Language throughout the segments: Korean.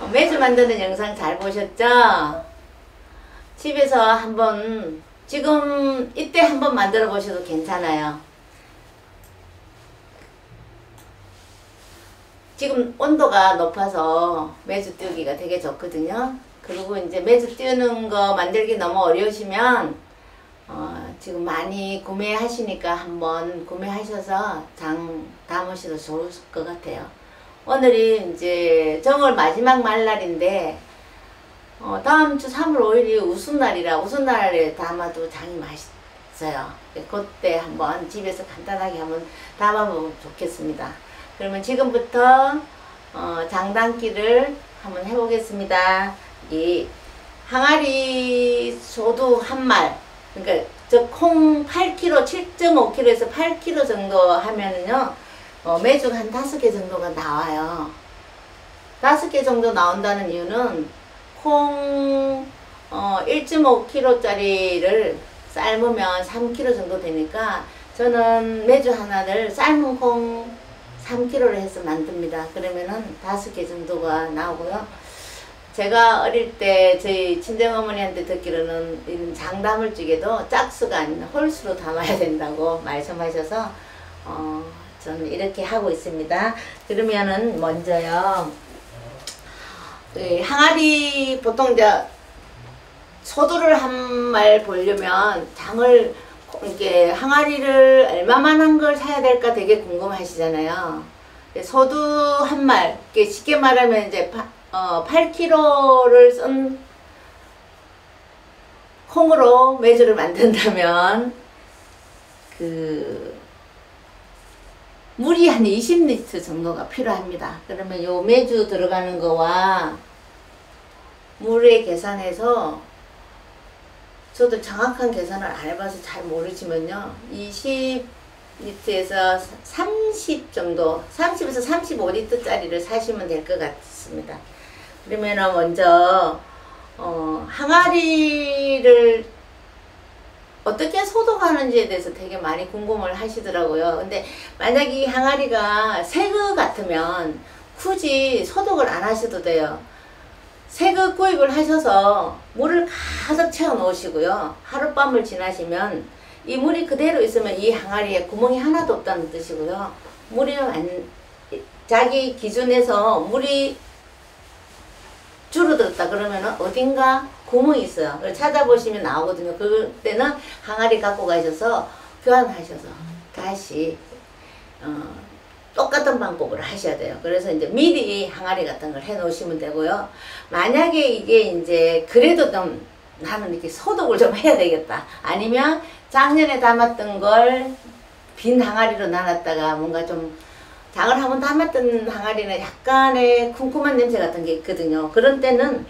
매주 만드는 영상 잘 보셨죠? 집에서 한번 지금 이때 한번 만들어 보셔도 괜찮아요. 지금 온도가 높아서 매주 띄우기가 되게 좋거든요. 그리고 이제 매주 띄우는 거 만들기 너무 어려우시면 지금 많이 구매하시니까 한번 구매하셔서 장 담으셔도 좋을 것 같아요. 오늘이 이제 정월 마지막 말날인데 다음 주 3월 5일이 우순날이라 우순날에 담아도 장이 맛있어요. 그때 한번 집에서 간단하게 한번 담아보면 좋겠습니다. 그러면 지금부터 장 담기를 한번 해보겠습니다. 이 항아리 소두 한 말, 그러니까 저 콩 8kg, 7.5kg에서 8kg 정도 하면은요 매주 한 5개 정도가 나와요. 5개 정도 나온다는 이유는 콩 1.5kg 짜리를 삶으면 3kg 정도 되니까 저는 매주 하나를 삶은 콩 3kg를 해서 만듭니다. 그러면은 5개 정도가 나오고요. 제가 어릴 때 저희 친정어머니한테 듣기로는 이런 장 담을 적에도 짝수가 아니라 홀수로 담아야 된다고 말씀하셔서 저는 이렇게 하고 있습니다. 그러면은 먼저요, 항아리 보통 이제 소두를 한 말 보려면 장을 이렇게 항아리를 얼마만한 걸 사야 될까 되게 궁금하시잖아요. 소두 한 말, 쉽게 말하면 이제 8kg를 쓴 콩으로 매주를 만든다면 물이 한 20리터 정도가 필요합니다. 그러면 요 매주 들어가는 거와 물의 계산해서, 저도 정확한 계산을 안 해봐서 잘 모르지만요, 20리터에서 30 정도, 30에서 35리터 짜리를 사시면 될 것 같습니다. 그러면 먼저 항아리를 어떻게 소독하는지에 대해서 되게 많이 궁금을 하시더라고요. 근데 만약 이 항아리가 새거 같으면 굳이 소독을 안 하셔도 돼요. 새거 구입을 하셔서 물을 가득 채워 놓으시고요. 하룻밤을 지나시면 이 물이 그대로 있으면 이 항아리에 구멍이 하나도 없다는 뜻이고요. 물이 자기 기준에서 물이 줄어들었다 그러면은 어딘가 구멍이 있어요. 그걸 찾아보시면 나오거든요. 그때는 항아리 갖고 가셔서 교환하셔서 다시 똑같은 방법을 하셔야 돼요. 그래서 이제 미리 항아리 같은 걸 해 놓으시면 되고요. 만약에 이게 이제 그래도 좀 나는 이렇게 소독을 좀 해야 되겠다, 아니면 작년에 담았던 걸 빈 항아리로 놔놨다가 뭔가 좀 장을 한번 담았던 항아리는 약간의 쿰쿰한 냄새 같은 게 있거든요. 그런 때는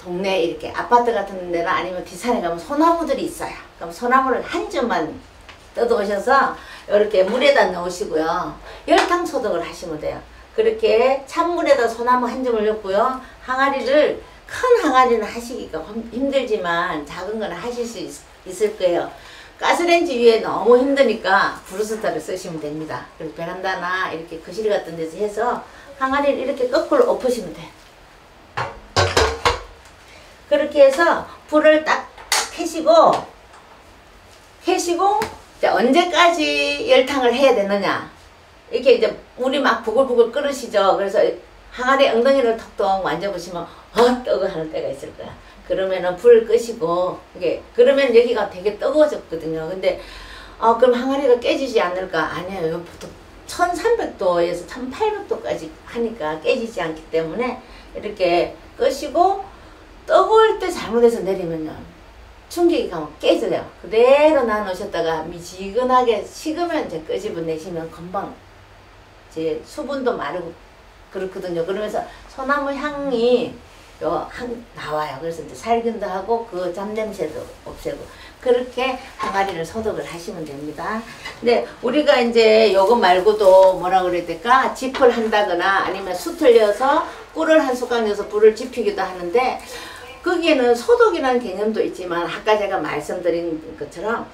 동네 이렇게 아파트 같은 데나 아니면 뒷산에 가면 소나무들이 있어요. 그럼 소나무를 한 점만 뜯어오셔서 이렇게 물에다 넣으시고요. 열탕 소독을 하시면 돼요. 그렇게 찬물에다 소나무 한 점을 넣고요. 항아리를, 큰 항아리는 하시기가 힘들지만 작은 거는 하실 수 있을 거예요. 가스레인지 위에 너무 힘드니까 브루스타를 쓰시면 됩니다. 그리고 베란다나 이렇게 거실 같은 데서 해서 항아리를 이렇게 거꾸로 엎으시면 돼요. 그렇게 해서 불을 딱 켜시고 이제 언제까지 열탕을 해야 되느냐, 이렇게 이제 물이 막 부글부글 끓으시죠. 그래서 항아리 엉덩이를 톡톡 만져보시면 뜨거 하는 때가 있을 거야. 그러면은 불 끄시고, 그러면 여기가 되게 뜨거워졌거든요. 근데 그럼 항아리가 깨지지 않을까? 아니에요. 보통 1300도에서 1800도까지 하니까 깨지지 않기 때문에 이렇게 끄시고, 뜨거울 때 잘못해서 내리면요 충격이 가면 깨져요. 그대로 놔놓으셨다가 미지근하게 식으면 이제 끄집어내시면 금방 이제 수분도 마르고 그렇거든요. 그러면서 소나무 향이 나와요. 그래서 이제 살균도 하고 그 잡냄새도 없애고, 그렇게 항아리를 소독을 하시면 됩니다. 근데 우리가 이제 요거 말고도 뭐라 그래야 될까? 짚을 한다거나 아니면 숯을 넣어서 꿀을 한 숟갈 넣어서 불을 지피기도 하는데, 거기에는 소독이라는 개념도 있지만 아까 제가 말씀드린 것처럼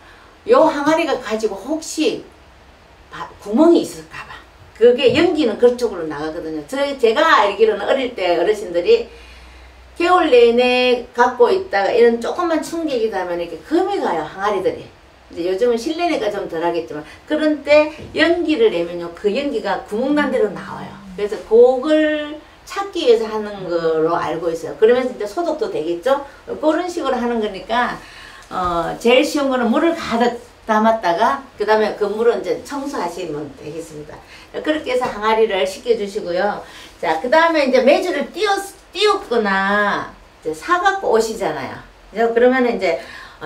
요 항아리가 가지고 혹시 구멍이 있을까봐 그게 연기는 그쪽으로 나가거든요. 제가 알기로는 어릴 때 어르신들이 겨울 내내 갖고 있다가 이런 조금만 충격이 나면 이렇게 금이 가요, 항아리들이. 이제 요즘은 실내니까 좀 덜 하겠지만, 그런 때 연기를 내면요, 그 연기가 구멍난 대로 나와요. 그래서 그걸 찾기 위해서 하는 거로 알고 있어요. 그러면서 이제 소독도 되겠죠? 그런 식으로 하는 거니까, 제일 쉬운 거는 물을 가득 담았다가, 그 다음에 그 물은 이제 청소하시면 되겠습니다. 그렇게 해서 항아리를 씻겨주시고요. 자, 그 다음에 이제 메주를 띄웠거나, 이제 사갖고 오시잖아요. 그러면 이제,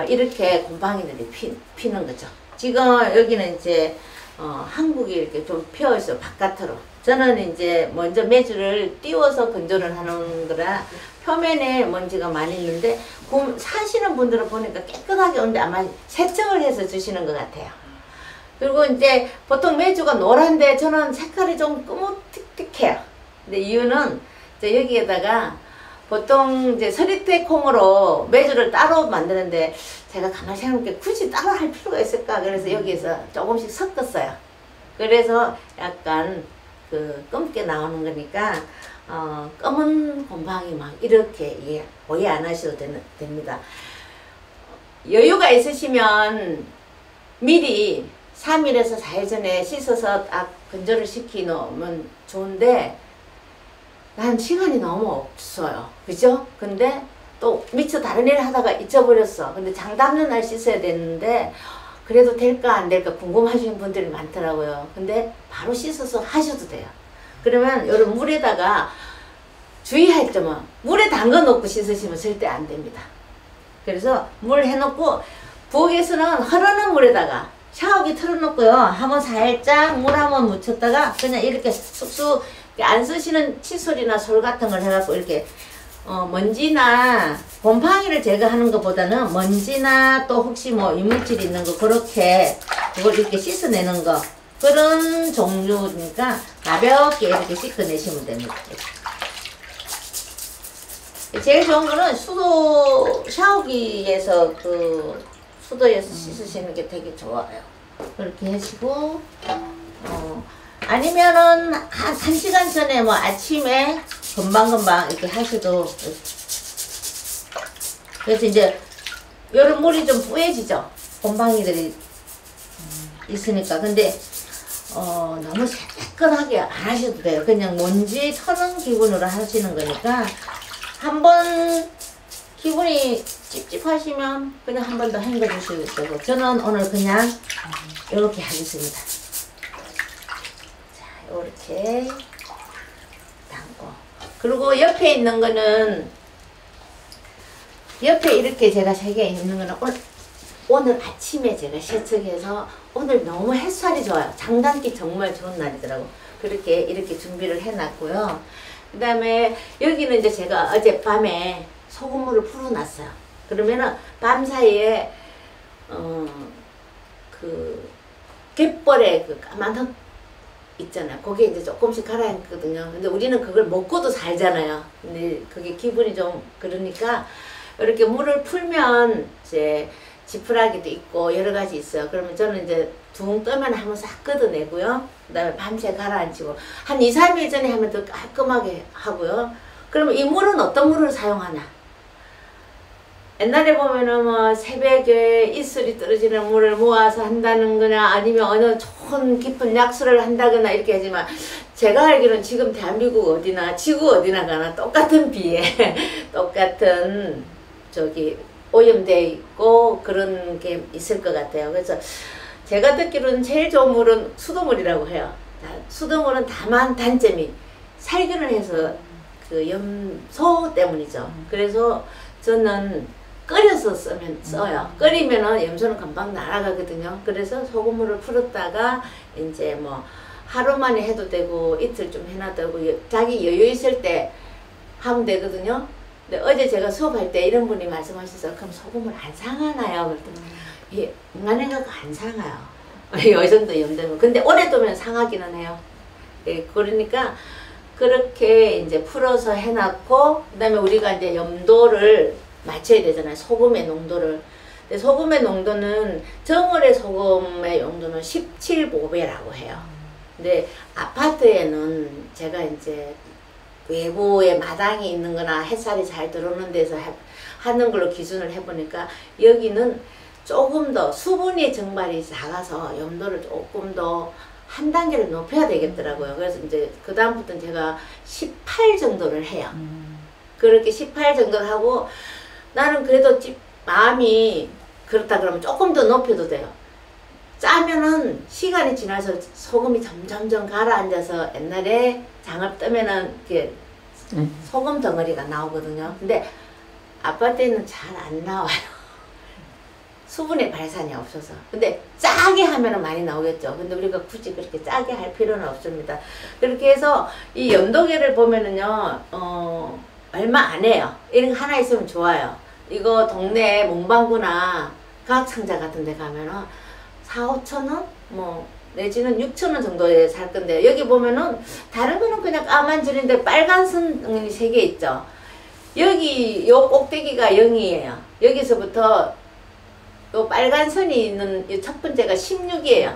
이렇게 곰팡이들이 피는 거죠. 지금 여기는 이제 한국이 이렇게 좀 피어 있어요, 바깥으로. 저는 이제 먼저 메주를 띄워서 건조를 하는 거라 표면에 먼지가 많이 있는데, 사시는 분들은 보니까 깨끗하게 오는데 아마 세척을 해서 주시는 것 같아요. 그리고 이제 보통 메주가 노란데 저는 색깔이 좀 끄뭇틱틱해요. 근데 이유는 이제 여기에다가 보통 이제 서리태 콩으로 메주를 따로 만드는데, 제가 가만히 생각해보니까 굳이 따로 할 필요가 있을까? 그래서 여기에서 조금씩 섞었어요. 그래서 약간 그 검게 나오는 거니까, 검은 곰팡이 막 이렇게 오해 안 하셔도 됩니다. 여유가 있으시면 미리 3일에서 4일 전에 씻어서 딱 건조를 시키 놓으면 좋은데, 난 시간이 너무 없어요. 그죠? 근데 또 미처 다른 일 하다가 잊어버렸어. 근데 장 담는 날 씻어야 되는데, 그래도 될까 안 될까 궁금하시는 분들이 많더라고요. 근데 바로 씻어서 하셔도 돼요. 그러면 이런 물에다가 주의할 점은, 물에 담가 놓고 씻으시면 절대 안 됩니다. 그래서 물 해놓고, 부엌에서는 흐르는 물에다가 샤워기 틀어놓고요, 한번 살짝 물 한번 묻혔다가 그냥 이렇게 쑥쑥, 안 쓰시는 칫솔이나 솔 같은 걸 해갖고 이렇게 먼지나 곰팡이를 제거하는 것보다는 먼지나 또 혹시 뭐 이물질 있는 거, 그렇게 그걸 이렇게 씻어내는 거, 그런 종류니까 가볍게 이렇게 씻어내시면 됩니다. 제일 좋은 거는 샤워기에서 수도에서 씻으시는 게 되게 좋아요. 그렇게 하시고, 아니면은 한 1시간 전에 뭐 아침에 금방금방 이렇게 하셔도. 그래서 이제 요런 물이 좀 뿌얘지죠, 곰팡이들이 있으니까. 근데 너무 깨끗하게 안 하셔도 돼요. 그냥 먼지 터는 기분으로 하시는 거니까, 한번 기분이 찝찝하시면 그냥 한 번 더 헹궈 주셔도 되고, 저는 오늘 그냥 이렇게 하겠습니다. 자, 이렇게 담고, 그리고 옆에 있는 거는, 옆에 이렇게 제가 3개 있는 거는 오늘 아침에 제가 세척해서, 오늘 너무 햇살이 좋아요. 장 담기 정말 좋은 날이더라고. 그렇게 이렇게 준비를 해놨고요. 그 다음에 여기는 이제 제가 어젯밤에 소금물을 풀어놨어요. 그러면은 밤 사이에 그 갯벌에 그 까만 흙 있잖아요. 거기에 이제 조금씩 가라앉거든요. 근데 우리는 그걸 먹고도 살잖아요. 근데 그게 기분이 좀 그러니까, 이렇게 물을 풀면 이제 지푸라기도 있고 여러 가지 있어요. 그러면 저는 이제 둥 뜨면 한번 싹 걷어내고요. 그 다음에 밤새 가라앉히고, 한 2, 3일 전에 하면 더 깔끔하게 하고요. 그러면 이 물은 어떤 물을 사용하나? 옛날에 보면은 뭐 새벽에 이슬이 떨어지는 물을 모아서 한다는 거나, 아니면 어느 좋은 깊은 약수를 한다거나 이렇게 하지만, 제가 알기로는 지금 대한민국 어디나 지구 어디나 가나 똑같은 비에 똑같은 오염되어 있고 그런 게 있을 것 같아요. 그래서 제가 듣기로는 제일 좋은 물은 수돗물이라고 해요. 수돗물은 다만 단점이 살균을 해서 그 염소 때문이죠. 그래서 저는 끓여서 써요. 끓이면은 염소는 금방 날아가거든요. 그래서 소금물을 풀었다가 이제 뭐 하루 만에 해도 되고 이틀 좀 해놔도 되고, 자기 여유 있을 때 하면 되거든요. 근데 어제 제가 수업할 때 이런 분이 말씀하셔서, 그럼 소금을 안 상하나요? 그랬더니, 예, 인간애가 안 상해요. 이 정도 염되면. 근데 오래 두면 상하기는 해요. 예, 그러니까 그렇게 이제 풀어서 해놨고, 그 다음에 우리가 이제 염도를 맞춰야 되잖아요. 소금의 농도를. 근데 소금의 농도는, 정월의 소금의 농도는 17보배라고 해요. 근데 아파트에는 제가 이제 외부에 마당이 있는 거나 햇살이 잘 들어오는 데서 하는 걸로 기준을 해보니까 여기는 조금 더 수분이 증발이 작아서 염도를 조금 더 한 단계를 높여야 되겠더라고요. 그래서 이제 그 다음부터는 제가 18 정도를 해요. 그렇게 18 정도를 하고 나는 그래도 마음이 그렇다 그러면 조금 더 높여도 돼요. 짜면은 시간이 지나서 소금이 점점점 가라앉아서 옛날에 장을 뜨면은 이렇게 소금 덩어리가 나오거든요. 근데 아파트에는 잘 안 나와요. 수분의 발산이 없어서. 근데 짜게 하면은 많이 나오겠죠. 근데 우리가 굳이 그렇게 짜게 할 필요는 없습니다. 그렇게 해서 이 염도계를 보면은요, 얼마 안 해요. 이런 거 하나 있으면 좋아요. 이거 동네 문방구나 과학상자 같은 데 가면은 4, 5천 원? 뭐 내지는 6천 원 정도에 살 건데 여기 보면은 다른 거는 그냥 까만질인데 빨간 선이 3개 있죠. 여기 요 꼭대기가 0이에요. 여기서부터 요 빨간 선이 있는 이 첫 번째가 16이에요.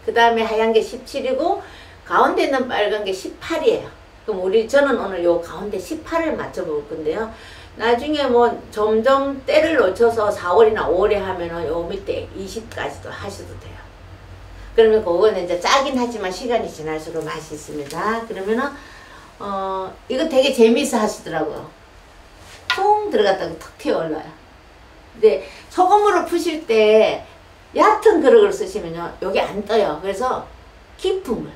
그 다음에 하얀 게 17이고 가운데 있는 빨간 게 18이에요. 그럼 저는 오늘 요 가운데 18을 맞춰볼 건데요. 나중에 뭐 점점 때를 놓쳐서 4월이나 5월에 하면은 요 밑에 20까지도 하셔도 돼요. 그러면 그거는 이제 짜긴 하지만 시간이 지날수록 맛이 있습니다. 그러면은 이거 되게 재미있어 하시더라고요. 통 들어갔다가 턱 튀어 올라요. 근데 소금으로 푸실 때 얕은 그릇을 쓰시면요 여기 안 떠요. 그래서 깊은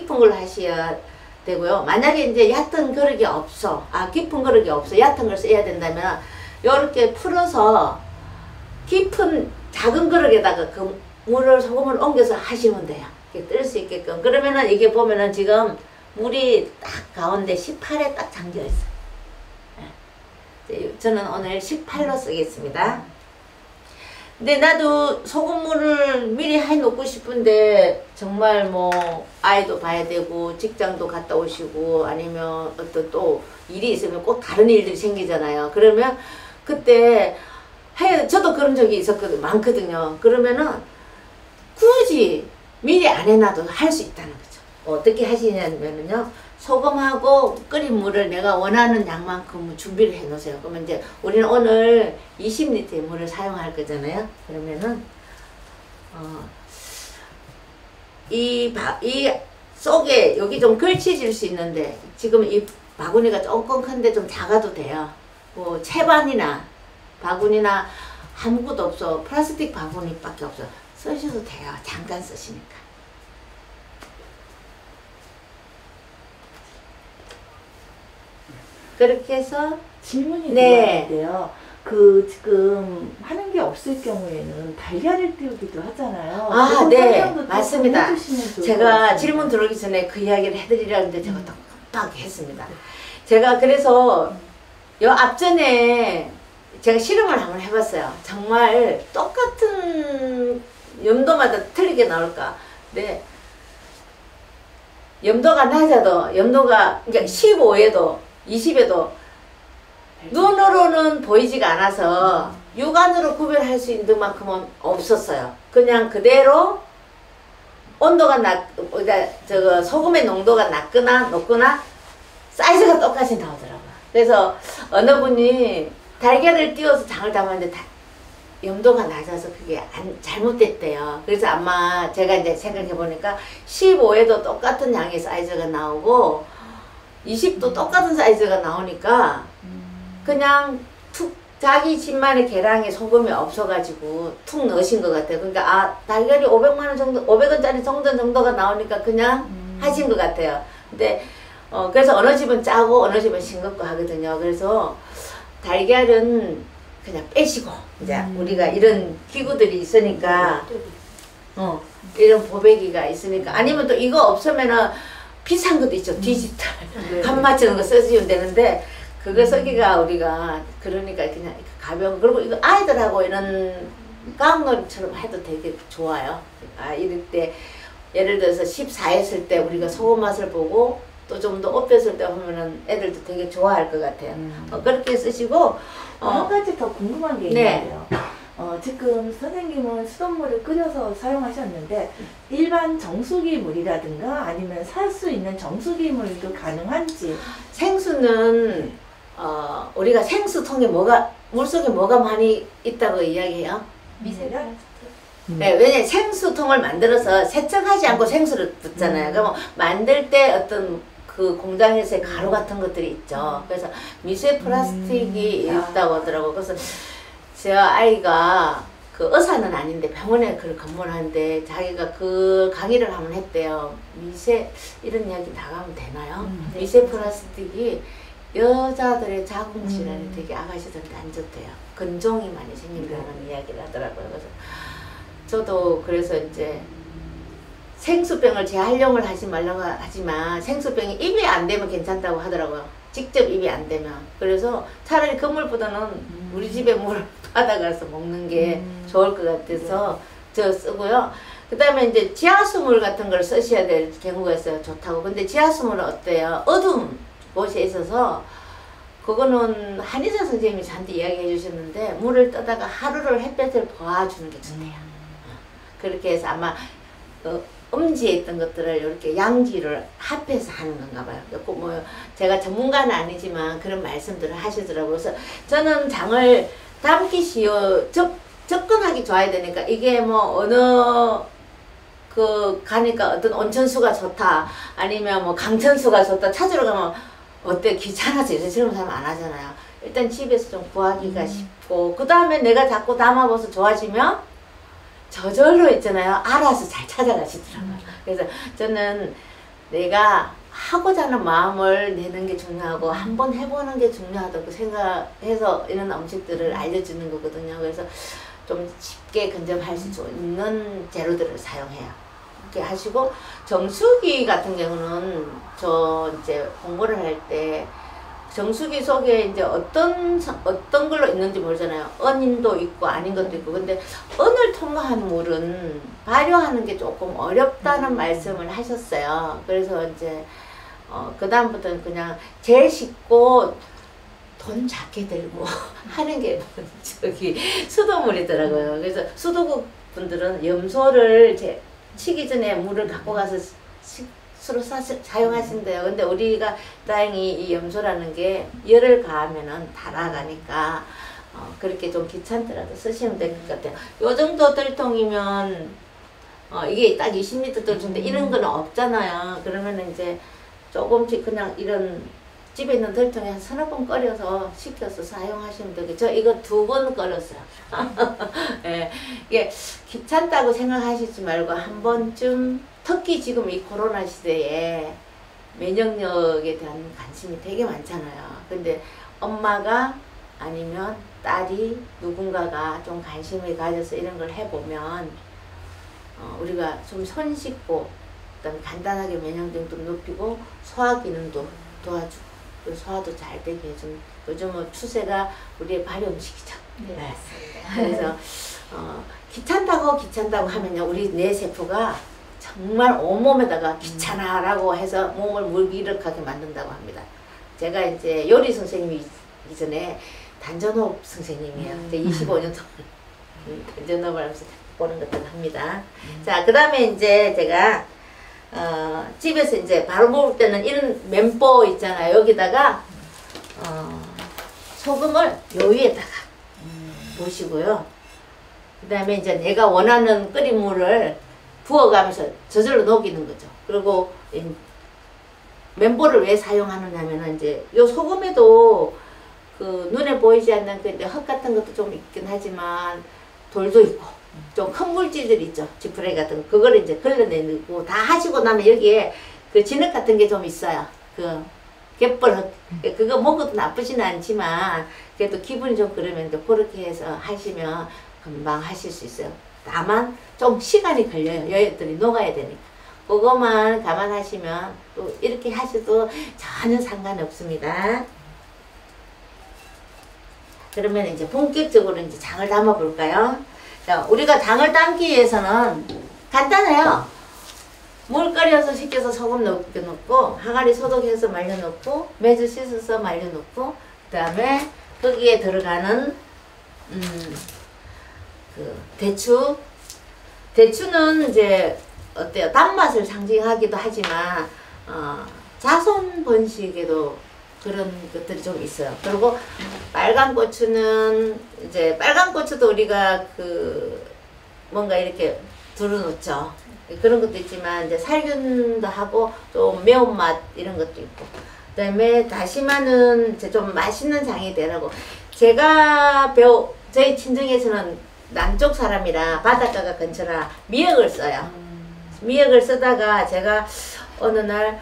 걸 하셔야 되고요. 만약에 이제 얕은 그릇이 없어, 깊은 그릇이 없어, 얕은 걸 써야 된다면 이렇게 풀어서 깊은 작은 그릇에다가 그 물을 소금을 옮겨서 하시면 돼요. 이렇게 뜰 수 있게끔. 그러면은 이게 보면은 지금 물이 딱 가운데 18에 딱 잠겨 있어요. 저는 오늘 18로 쓰겠습니다. 근데 나도 소금물을 미리 해놓고 싶은데 정말 뭐 아이도 봐야 되고 직장도 갔다 오시고 아니면 어떤 또 일이 있으면 꼭 다른 일들이 생기잖아요. 그러면 그때 저도 그런 적이 많거든요. 그러면은 굳이 미리 안 해놔도 할 수 있다는 거죠. 어떻게 하시냐면요. 소금하고 끓인 물을 내가 원하는 양만큼 준비를 해 놓으세요. 그러면 이제 우리는 오늘 20리터의 물을 사용할 거잖아요. 그러면은 이 속에 여기 좀 걸치질 수 있는데 지금 이 바구니가 조금 큰데 좀 작아도 돼요. 뭐 채반이나 바구니나 아무것도 없어. 플라스틱 바구니밖에 없어. 쓰셔도 돼요. 잠깐 쓰시니까. 그렇게 해서 질문이 네. 들어왔는데요. 그 지금 하는 게 없을 경우에는 달걀을 띄우기도 하잖아요. 네, 맞습니다. 제가 것 질문 들어오기 전에 그 이야기를 해드리려는데 제가 또 깜빡 했습니다. 제가 그래서 요 앞전에 제가 실험을 한번 해봤어요. 정말 똑같은 염도마다 틀리게 나올까. 네. 염도가 낮아도 염도가 그러니까 15에도 20에도 눈으로는 보이지가 않아서 육안으로 구별할 수 있는 만큼은 없었어요. 그냥 그대로 온도가 저거 소금의 농도가 낮거나 높거나 사이즈가 똑같이 나오더라고요. 그래서 어느 분이 달걀을 띄워서 장을 담았는데 염도가 낮아서 그게 잘못됐대요. 그래서 아마 제가 이제 생각해 보니까 15에도 똑같은 양의 사이즈가 나오고 20도 똑같은 사이즈가 나오니까 그냥 툭 자기 집만의 계량에 소금이 없어가지고 툭 넣으신 것 같아요. 그러니까 달걀이 500만 원 정도, 500원짜리 정도가 나오니까 그냥 하신 것 같아요. 근데 그래서 어느 집은 짜고 어느 집은 싱겁고 하거든요. 그래서 달걀은 그냥 빼시고 이제 우리가 이런 기구들이 있으니까 이런 보배기가 있으니까 아니면 또 이거 없으면은 비싼 것도 있죠. 디지털 간 맞추는 거 써주면 되는데 그거 쓰기가 우리가 그러니까 그냥 가벼운 그리고 이거 아이들하고 이런 과학놀이처럼 해도 되게 좋아요. 이럴 때 예를 들어서 14 했을 때 우리가 소금 맛을 보고 또 좀 더 업혔을 때 보면은 애들도 되게 좋아할 것 같아요. 그렇게 쓰시고 한 가지 더 궁금한 게 네. 있는데요. 지금 선생님은 수돗물을 끓여서 사용하셨는데 일반 정수기 물이라든가 아니면 살 수 있는 정수기 물도 가능한지. 생수는 우리가 생수통에 물속에 뭐가 많이 있다고 이야기해요? 미네랄? 네, 왜냐면 생수통을 만들어서 세척하지 않고 생수를 붓잖아요. 그러면 만들 때 어떤 그 공장에서의 가루 같은 것들이 있죠. 그래서 미세 플라스틱이 있다고 하더라고요. 그래서 제 아이가 그 의사는 아닌데 병원에 그걸 근무하는데 자기가 그 강의를 한번 했대요. 이런 이야기 나가면 되나요? 네. 미세 플라스틱이 여자들의 자궁 질환이 되게 아가씨들한테 안 좋대요. 근종이 많이 생긴다는 이야기를 하더라고요. 그래서 저도 그래서 이제 생수병을 재활용을 하지 말라고 하지만 생수병이 입에 안 되면 괜찮다고 하더라고요. 직접 입에 안 되면. 그래서 차라리 그 물보다는 우리 집에 물을 받아가서 먹는 게 좋을 것 같아서 저 쓰고요. 그 다음에 이제 지하수물 같은 걸 쓰셔야 될 경우가 있어요. 좋다고. 근데 지하수물은 어때요? 어두운 곳에 있어서 그거는 한의사 선생님이 저한테 이야기해 주셨는데 물을 떠다가 하루를 햇볕을 봐주는 게 좋대요. 그렇게 해서 아마 음지에 있던 것들을 이렇게 양지를 합해서 하는 건가 봐요. 뭐 제가 전문가는 아니지만 그런 말씀들을 하시더라고요. 그래서 저는 장을 담기 쉬워 접근하기 좋아야 되니까 이게 뭐 어느 그 가니까 어떤 온천수가 좋다 아니면 뭐 강천수가 좋다 찾으러 가면 어때 귀찮아서 요새 젊은 사람 안 하잖아요. 일단 집에서 좀 구하기가 쉽고 그 다음에 내가 자꾸 담아봐서 좋아지면 저절로 있잖아요. 알아서 잘 찾아가시더라고요. 그래서 저는 내가 하고자 하는 마음을 내는 게 중요하고 한번 해보는 게 중요하다고 생각해서 이런 음식들을 알려주는 거거든요. 그래서 좀 쉽게 근접할 수 있는 재료들을 사용해요. 이렇게 하시고 정수기 같은 경우는 저 이제 공부를 할 때 정수기 속에 이제 어떤 걸로 있는지 모르잖아요. 은인도 있고 아닌 것도 있고. 근데 은을 통과한 물은 발효하는 게 조금 어렵다는 말씀을 하셨어요. 그래서 이제 그 다음부터는 그냥 제일 쉽고 돈 작게 들고 하는 게 저기 수돗물이더라고요. 그래서 수도국 분들은 염소를 치기 전에 물을 갖고 가서 수로 사용하신대요. 근데 우리가 다행히 이 염소라는 게 열을 가하면은 달아가니까 그렇게 좀 귀찮더라도 쓰시면 될 것 같아요. 요 정도 들통이면 이게 딱 20리터 들통인데 이런 거는 없잖아요. 그러면 이제 조금씩 그냥 이런 집에 있는 들통에 한 서너 번 끓여서 식혀서 사용하시면 되겠죠. 저 이거 2번 끓였어요. 예, 이게 귀찮다고 생각하시지 말고 한 번쯤 특히 지금 이 코로나 시대에 면역력에 대한 관심이 되게 많잖아요. 근데 엄마가 아니면 딸이 누군가가 좀 관심을 가져서 이런 걸 해보면 우리가 좀 손 씻고 그다음에 간단하게 면역력도 높이고 소화 기능도 도와주고 소화도 잘 되게 해준 요즘은 추세가 우리의 발효 음식이죠. 네. 그래서 귀찮다고 하면요 우리 뇌 세포가 정말 온몸에다가 귀찮아라고 해서 몸을 무기력하게 만든다고 합니다. 제가 이제 요리 선생님이 이전에 단전호흡 선생님이에요. 이제 25년 동안 단전호흡을 하면서 보는 것들 합니다. 자, 그 다음에 이제 제가 집에서 이제 바로 먹을 때는 이런 면보 있잖아요. 여기다가 소금을 요 위에다가 보시고요. 그 다음에 이제 내가 원하는 끓인 물을 부어가면서 저절로 녹이는 거죠. 그리고 면보를 왜 사용하느냐면은 이제 요 소금에도 그 눈에 보이지 않는 그 흙 같은 것도 좀 있긴 하지만 돌도 있고 좀 큰 물질들 있죠. 지푸레기 같은 거. 그거를 이제 걸러내고 다 하시고 나면 여기에 그 진흙 같은 게 좀 있어요. 그 갯벌 그거 먹어도 나쁘지는 않지만 그래도 기분이 좀 그러면 그렇게 해서 하시면 금방 하실 수 있어요. 다만 좀 시간이 걸려요. 여기들이 녹아야 되니까. 그것만 감안하시면 또 이렇게 하셔도 전혀 상관없습니다. 그러면 이제 본격적으로 이제 장을 담아 볼까요? 자, 우리가 장을 담기 위해서는 간단해요. 물 끓여서 식혀서 소금 넣고 항아리 소독해서 말려놓고 매주 씻어서 말려놓고 그 다음에 거기에 들어가는 그 대추는 이제 어때요? 단맛을 상징하기도 하지만 자손 번식에도 그런 것들이 좀 있어요. 그리고 빨간 고추는 이제 빨간 고추도 우리가 그 뭔가 이렇게 두루놓죠. 그런 것도 있지만 이제 살균도 하고 좀 매운맛 이런 것도 있고, 그다음에 다시마는 이제 좀 맛있는 장이 되라고. 제가 저희 친정에서는 남쪽 사람이라 바닷가가 근처라 미역을 써요. 미역을 쓰다가 제가 어느 날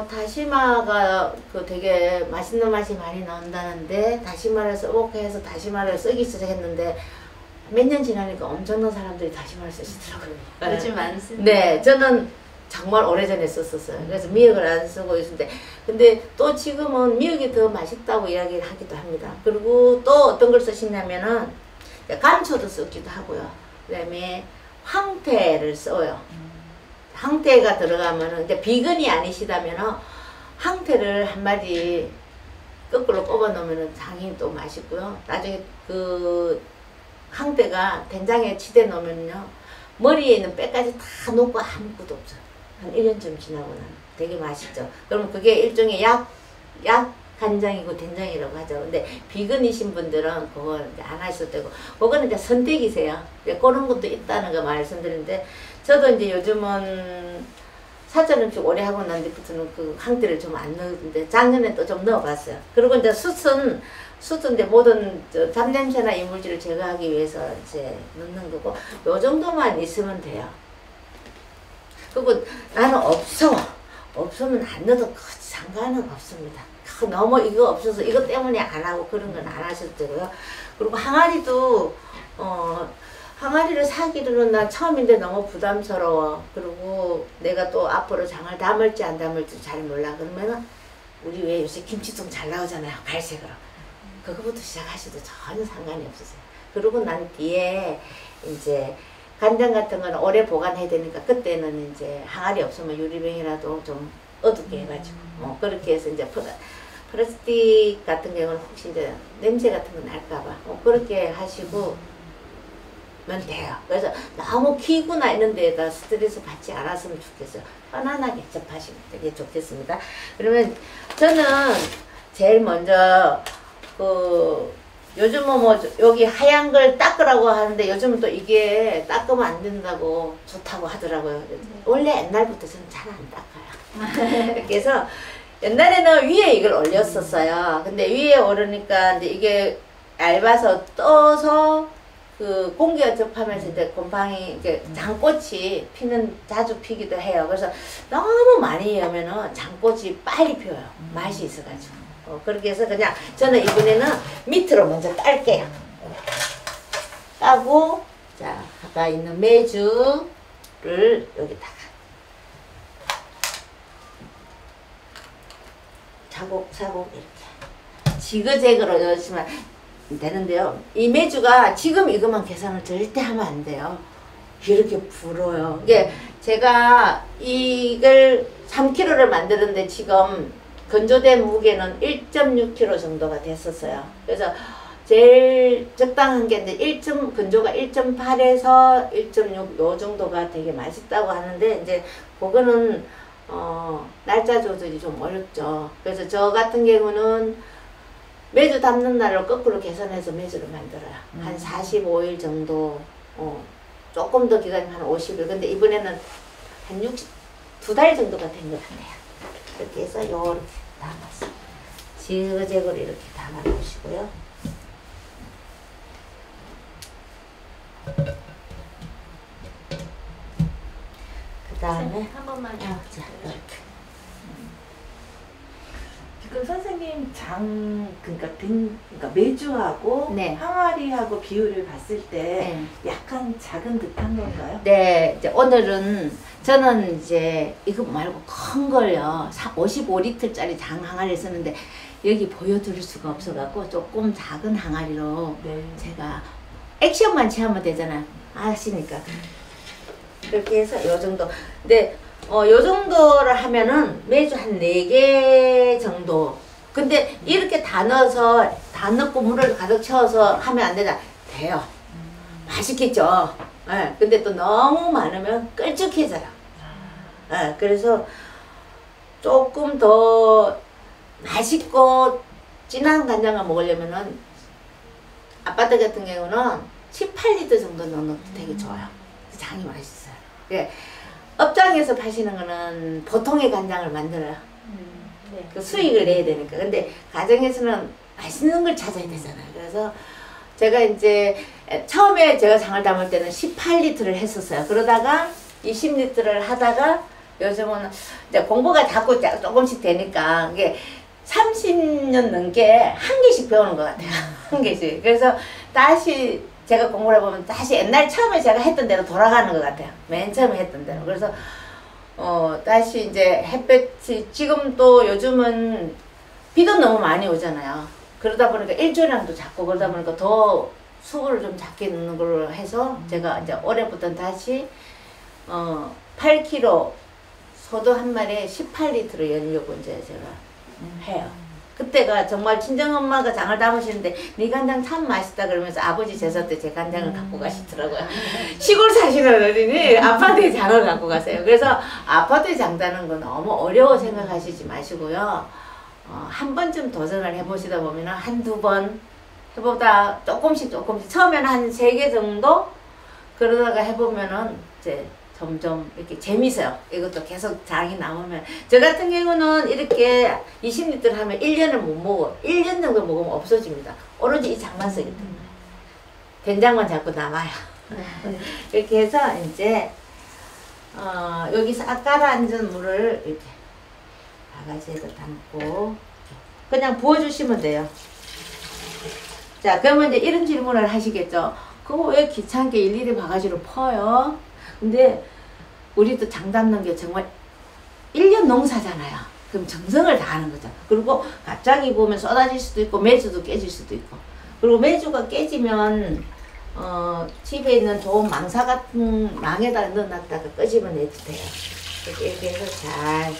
다시마가 그 되게 맛있는 맛이 많이 나온다는데 다시마를 써볼까 해서 다시마를 쓰기 시작했는데 몇 년 지나니까 엄청난 사람들이 다시마를 쓰시더라고요. 요즘 많이 쓰는. 네, 저는 정말 오래전에 썼었어요. 그래서 미역을 안 쓰고 있는데, 근데 또 지금은 미역이 더 맛있다고 이야기를 하기도 합니다. 그리고 또 어떤 걸 쓰시냐면은 감초도 쓰기도 하고요. 그다음에 황태를 써요. 황태가 들어가면은 이제 비건이 아니시다면은 황태를 한 마디 거꾸로 꼽아 놓으면은 장이 또 맛있고요. 나중에 그 황태가 된장에 치대 놓으면요 머리에 있는 뼈까지 다 녹고 아무것도 없어요. 한 1년쯤 지나고 나면 되게 맛있죠. 그러면 그게 일종의 약 간장이고 된장이라고 하죠. 근데 비건이신 분들은 그걸 이제 안 하셔도 되고, 그거는 이제 선택이세요. 그런 것도 있다는 거 말씀드리는데, 저도 이제 요즘은 사전 음식 오래 하고 난 뒤부터는 그 황태를 좀 안 넣는데 작년에 또 좀 넣어봤어요. 그리고 이제 숯은 이제 모든 잡냄새나 이물질을 제거하기 위해서 이제 넣는 거고, 요 정도만 있으면 돼요. 그리고 나는 없으면 안 넣어도 큰 상관은 없습니다. 너무 이거 없어서 이것 때문에 안 하고 그런 건 안 하셔도 되고요. 그리고 항아리도 항아리를 사기로는 난 처음인데 너무 부담스러워. 그리고 내가 또 앞으로 장을 담을지 안 담을지 잘 몰라. 그러면은 우리 왜 요새 김치통 잘 나오잖아요. 갈색으로. 그거부터 시작하셔도 전혀 상관이 없으세요. 그리고 난 뒤에 이제 간장 같은 건 오래 보관해야 되니까 그때는 이제 항아리 없으면 유리병이라도 좀 어둡게 해가지고 그렇게 해서 이제 플라스틱 같은 경우는 혹시 이제 냄새 같은 거 날까봐 그렇게 하시고 면 돼요. 그래서 너무 키구나 이런 데에다 스트레스 받지 않았으면 좋겠어요. 편안하게 접하시면 되게 좋겠습니다. 그러면 저는 제일 먼저 요즘은 뭐 여기 하얀 걸 닦으라고 하는데 요즘은 또 이게 닦으면 안 된다고 좋다고 하더라고요. 원래 옛날부터 저는 잘 안 닦아요. 그래서 옛날에는 위에 이걸 올렸었어요. 근데 위에 오르니까 이제 이게 얇아서 떠서 그 공기가 접하면서 이제 곰팡이 이제 장꽃이 자주 피기도 해요. 그래서 너무 많이 하면은 장꽃이 빨리 피어요. 맛이 있어가지고. 그렇게 해서 그냥 저는 이번에는 밑으로 먼저 깔게요. 까고, 자, 아까 있는 메주를 여기다가 차곡차곡 이렇게 지그재그로 넣으시면 되는데요. 이 메주가 지금 이것만 계산을 절대 하면 안 돼요. 이렇게 불어요. 이게 제가 이걸 3kg를 만드는데 지금 건조된 무게는 1.6kg 정도가 됐었어요. 그래서 제일 적당한 게 이제 건조가 1.8에서 1.6 요 정도가 되게 맛있다고 하는데 이제 그거는 날짜 조절이 좀 어렵죠. 그래서 저 같은 경우는 메주 담는 날을 거꾸로 계산해서 메주를 만들어요. 한 45일 정도, 조금 더 기간이 한 50일. 근데 이번에는 한 2달 정도가 된 것 같네요. 이렇게 해서 요렇게 담았어요. 지그재그로 이렇게 담아 놓으시고요. 그 다음에 한 번만 자, 이렇게. 지금 선생님 그러니까 메주하고 네. 항아리하고 비율을 봤을 때 네. 약간 작은 듯한 건가요? 네, 이제 오늘은 저는 이제 이거 말고 큰 걸요. 55리터짜리 장 항아리를 쓰는데 여기 보여드릴 수가 없어갖고 조금 작은 항아리로 네. 제가 액션만 취하면 되잖아요. 아시니까. 그렇게 해서 요 정도. 근데 요 정도를 하면은 매주 한 4개 정도. 근데 이렇게 다 넣고 물을 가득 채워서 하면 안 되잖아. 돼요. 맛있겠죠. 예, 근데 또 너무 많으면 끌쭉해져요. 예, 그래서 조금 더 맛있고 진한 간장을 먹으려면은 아파트 같은 경우는 18리터 정도 넣어도 되게 좋아요. 장이 맛있어요. 예, 업장에서 파시는 거는 보통의 간장을 만들어요. 네. 그 수익을 내야 되니까. 근데 가정에서는 맛있는 걸 찾아야 되잖아요. 그래서 제가 이제 처음에 제가 장을 담을 때는 18리터를 했었어요. 그러다가 20리터를 하다가 요즘은 이제 공부가 자꾸 조금씩 되니까 이게 30년 넘게 한 개씩 배우는 것 같아요. 한 개씩. 그래서 다시 제가 공부를 해보면 다시 옛날 처음에 제가 했던 대로 돌아가는 것 같아요. 맨 처음에 했던 대로. 그래서 다시 이제 햇볕이 지금 또 요즘은 비도 너무 많이 오잖아요. 그러다 보니까 일조량도 작고 그러다 보니까 더 수분을 좀 작게 넣는 걸로 해서 제가 이제 올해부터는 다시 8kg 소도 한 마리에 18리터로 열려고 이제 제가 해요. 그때가 정말 친정엄마가 장을 담으시는데 네 간장 참 맛있다 그러면서 아버지 제사 때 제 간장을 갖고 가시더라고요. 시골 사시는 어린이 아파트에 장을 갖고 가세요. 그래서 아파트에 장 다는 건 너무 어려워 생각하시지 마시고요. 한 번쯤 도전을 해보시다 보면 한두 번 해보다 조금씩 처음에는 한 3개 정도 그러다가 해보면은 이제 점점 이렇게 재밌어요. 이것도 계속 장이 남으면. 저 같은 경우는 이렇게 20리터를 하면 1년을 못 먹어. 1년 정도 먹으면 없어집니다. 오로지 이 장만 쓰기 때문에. 된장만 자꾸 남아요. 이렇게 해서 이제 여기서 아까 앉은 물을 이렇게 바가지에다 담고 그냥 부어주시면 돼요. 자, 그러면 이제 이런 질문을 하시겠죠. 그거 왜 귀찮게 일일이 바가지로 퍼요? 근데 우리도 장 담는 게 정말 1년 농사잖아요. 그럼 정성을 다하는 거죠. 그리고 갑자기 보면 쏟아질 수도 있고 매주도 깨질 수도 있고. 그리고 매주가 깨지면 집에 있는 좋은 망사 같은 망에다 넣어놨다가 끄집어 내도 돼요. 이렇게 해서 잘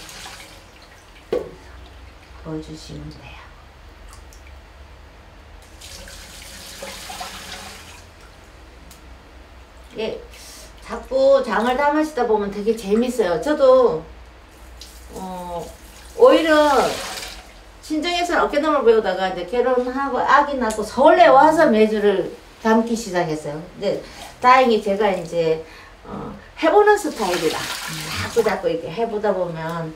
부어주시면 돼요. 예. 자꾸 장을 담으시다 보면 되게 재밌어요. 저도 오히려 친정에서는 어깨너머를 배우다가 이제 결혼하고 아기 낳고 서울에 와서 매주를 담기 시작했어요. 근데 다행히 제가 이제 해보는 스타일이라 자꾸 이렇게 해보다 보면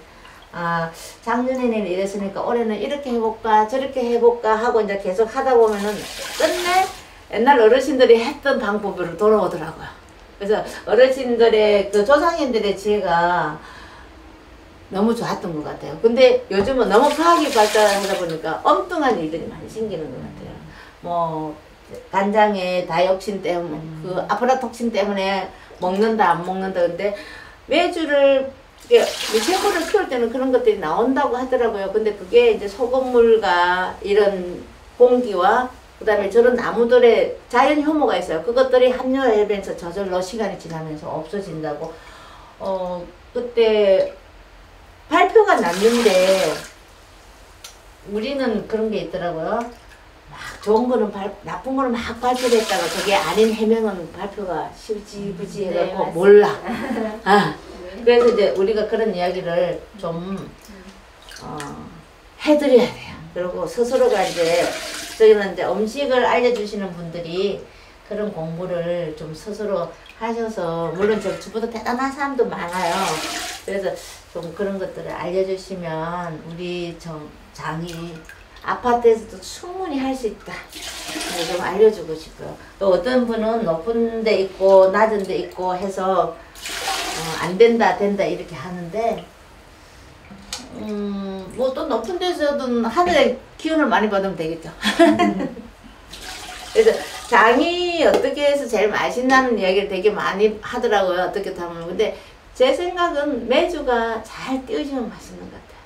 작년에는 이랬으니까 올해는 이렇게 해볼까 저렇게 해볼까 하고 이제 계속 하다 보면은 끝내 옛날 어르신들이 했던 방법으로 돌아오더라고요. 그래서 어르신들의 그 조상님들의 지혜가 너무 좋았던 것 같아요. 근데 요즘은 너무 과학이 발달하다 보니까 엉뚱한 일들이 많이 생기는 것 같아요. 뭐 간장에 다이옥신 때문에 그 아프라톡신 때문에 먹는다 안 먹는다. 근데 매주를 미생물을 키울 때는 그런 것들이 나온다고 하더라고요. 근데 그게 이제 소금물과 이런 공기와 그 다음에 저런 나무들의 자연 효모가 있어요. 그것들이 합류하면서 저절로 시간이 지나면서 없어진다고. 그때 발표가 났는데 우리는 그런 게 있더라고요. 막 좋은 거는 나쁜 거는 막 발표를 했다가 그게 아닌 해명은 발표가 시부지 해갖고 몰라. 그래서 이제 우리가 그런 이야기를 좀 해드려야 돼요. 그리고 스스로가 이제 저희는 이제 음식을 알려주시는 분들이 그런 공부를 좀 스스로 하셔서 물론 저보다 대단한 사람도 많아요. 그래서 좀 그런 것들을 알려주시면 우리 장이 아파트에서도 충분히 할 수 있다. 좀 알려주고 싶어요. 또 어떤 분은 높은 데 있고 낮은 데 있고 해서 안 된다 된다 이렇게 하는데 뭐 또 높은 데서든 하늘의 기운을 많이 받으면 되겠죠. 그래서 장이 어떻게 해서 제일 맛있다는 이야기를 되게 많이 하더라고요. 어떻게 하면. 근데 제 생각은 매주가 잘 띄우시면 맛있는 것 같아요.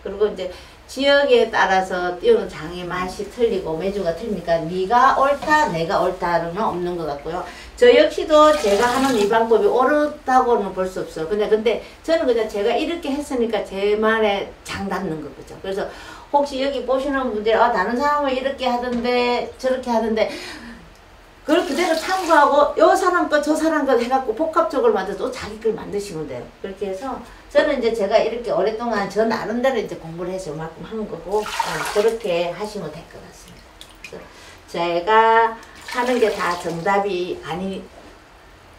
그리고 이제 지역에 따라서 띄우는 장의 맛이 틀리고 매주가 틀리니까 네가 옳다 내가 옳다는 없는 것 같고요. 저 역시도 제가 하는 이 방법이 옳다고는 볼 수 없어요. 근데 저는 그냥 제가 이렇게 했으니까 제 말에 장 담는 거죠. 그래서 혹시 여기 보시는 분들 다른 사람은 이렇게 하던데 저렇게 하던데 그걸 그대로 참고하고 요 사람 거 저 사람 거 해갖고 복합적으로 만들어서 또 자기 걸 만드시면 돼요. 그렇게 해서 저는 이제 제가 이렇게 오랫동안 저 나름대로 이제 공부를 해서 이만큼 한 거고 그렇게 하시면 될 것 같습니다. 그래서 제가 하는 게 다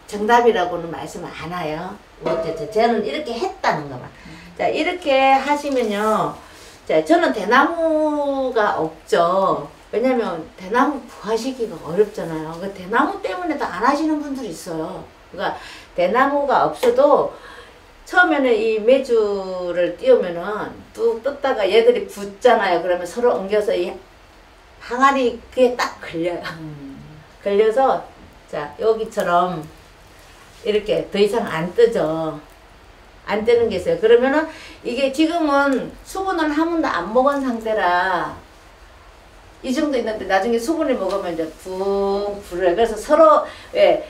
정답이라고는 말씀 안 해요. 어쨌든 저는 이렇게 했다는 것만. 자, 이렇게 하시면요. 자, 저는 대나무가 없죠. 왜냐면 대나무 부화시키기가 어렵잖아요. 그 대나무 때문에도 안 하시는 분들이 있어요. 그러니까 대나무가 없어도 처음에는 이 메주를 띄우면은 뚝 떴다가 얘들이 붙잖아요. 그러면 서로 엉겨서 이 항아리 그게 딱 걸려요. 걸려서 자, 여기처럼 이렇게 더 이상 안 뜨죠. 안 뜨는 게 있어요. 그러면은 이게 지금은 수분을 한 번도 안 먹은 상태라 이 정도 있는데 나중에 수분을 먹으면 이제 붕 불어요. 그래서 서로 왜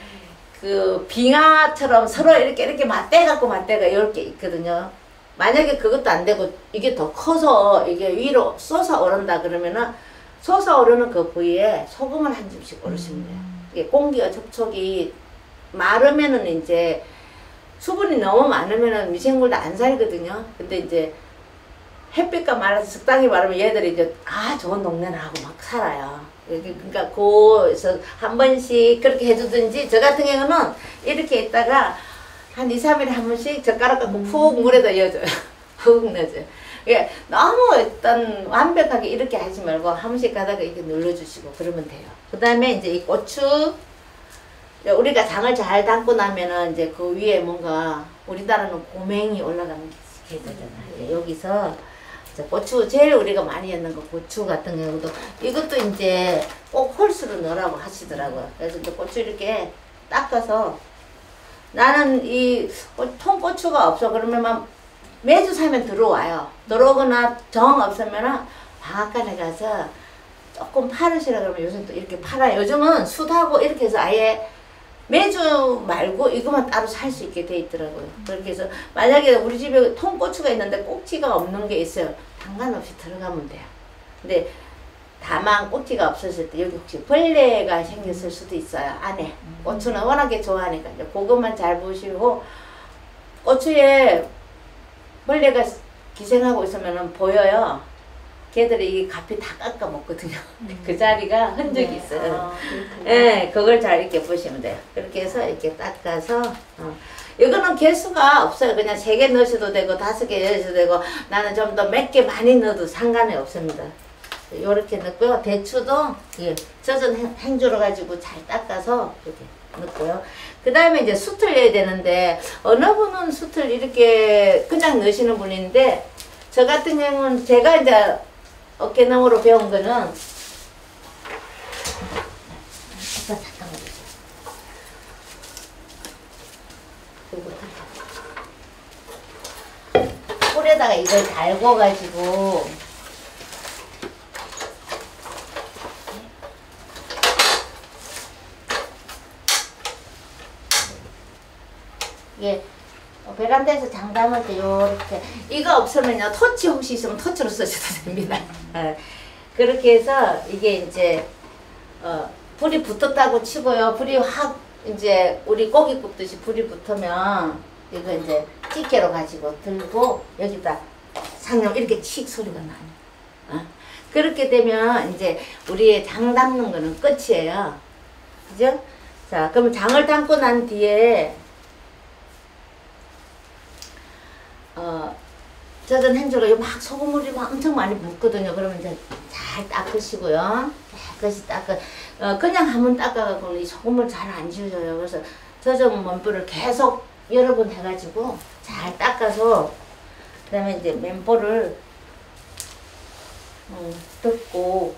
그 빙하처럼 서로 이렇게 맞대가 이렇게 있거든요. 만약에 그것도 안 되고 이게 더 커서 이게 위로 솟아오른다 그러면은 솟아오르는 그 부위에 소금을 한 줌씩 오르시면 돼요. 이게 공기와 접촉이 마르면은 이제 수분이 너무 많으면은 미생물도 안 살거든요. 근데 이제 햇빛과 말아서 적당히 마르면 얘들이 이제 좋은 동네를 하고 막 살아요. 그러니까 그래서 한 번씩 그렇게 해주든지 저 같은 경우는 이렇게 있다가 한 2, 3일에 한 번씩 젓가락 갖고 푹 물에다 넣어줘요. 푹 넣어줘요. 그러니까 너무 일단 완벽하게 이렇게 하지 말고 한 번씩 가다가 이렇게 눌러주시고 그러면 돼요. 그 다음에 이제 이 고추 우리가 장을 잘 담고 나면은 이제 그 위에 뭔가 우리나라는 고맹이 올라가는 게 되잖아요. 여기서 고추 제일 우리가 많이 넣는 거 고추 같은 경우도 이것도 이제 꼭 홀수로 넣으라고 하시더라고요. 그래서 이제 고추 이렇게 닦아서 나는 이 통고추가 없어 그러면 막 매주 사면 들어와요. 들어오거나 정 없으면은 방앗간에 가서 조금 팔으시라 그러면 요즘 또 이렇게 팔아요. 요즘은 숯하고 이렇게 해서 아예 매주 말고 이것만 따로 살 수 있게 돼 있더라고요. 그렇게 해서 만약에 우리 집에 통고추가 있는데 꼭지가 없는 게 있어요. 상관없이 들어가면 돼요. 근데 다만 꼭지가 없었을 때 여기 혹시 벌레가 생겼을 수도 있어요. 안에. 고추는 워낙에 좋아하니까 이제 그것만 잘 보시고 고추에 벌레가 기생하고 있으면 보여요. 걔들이 이 갓피 다 깎아 먹거든요. 그 자리가 흔적이 있어요. 네, 그걸 잘 이렇게 보시면 돼요. 그렇게 해서 이렇게 닦아서 이거는 개수가 없어요. 그냥 3개 넣으셔도 되고 5개 넣으셔도 되고 나는 좀 더 몇 개 많이 넣어도 상관이 없습니다. 요렇게 넣고요. 대추도 젖은 행주로 가지고 잘 닦아서 이렇게 넣고요. 그 다음에 이제 숯을 넣어야 되는데 어느 분은 숯을 이렇게 그냥 넣으시는 분인데 저 같은 경우는 제가 이제 어깨너머로 배운 거는 잠깐만 꿀에다가 이걸 달궈 가지고 이게 베란다에서 장 담을 때 요렇게 이거 없으면요 토치 혹시 있으면 토치로 쓰셔도 됩니다. 그렇게 해서 이게 이제 불이 붙었다고 치고요. 불이 확 이제 우리 고기 굽듯이 불이 붙으면 이거 이제 집게로 가지고 들고 여기다 상용 이렇게 칙 소리가 나요. 그렇게 되면 이제 우리 장 담는 거는 끝이에요. 그죠? 자, 그러면 장을 담고 난 뒤에 젖은 행주로 막 소금물이 막 엄청 많이 묻거든요. 그러면 이제 잘 닦으시고요. 깨끗이 그냥 한번 닦아갖고는 이 소금물 잘 안 지워져요. 그래서 젖은 면보를 계속 여러 번 해가지고 잘 닦아서 그 다음에 이제 면보를 뜯고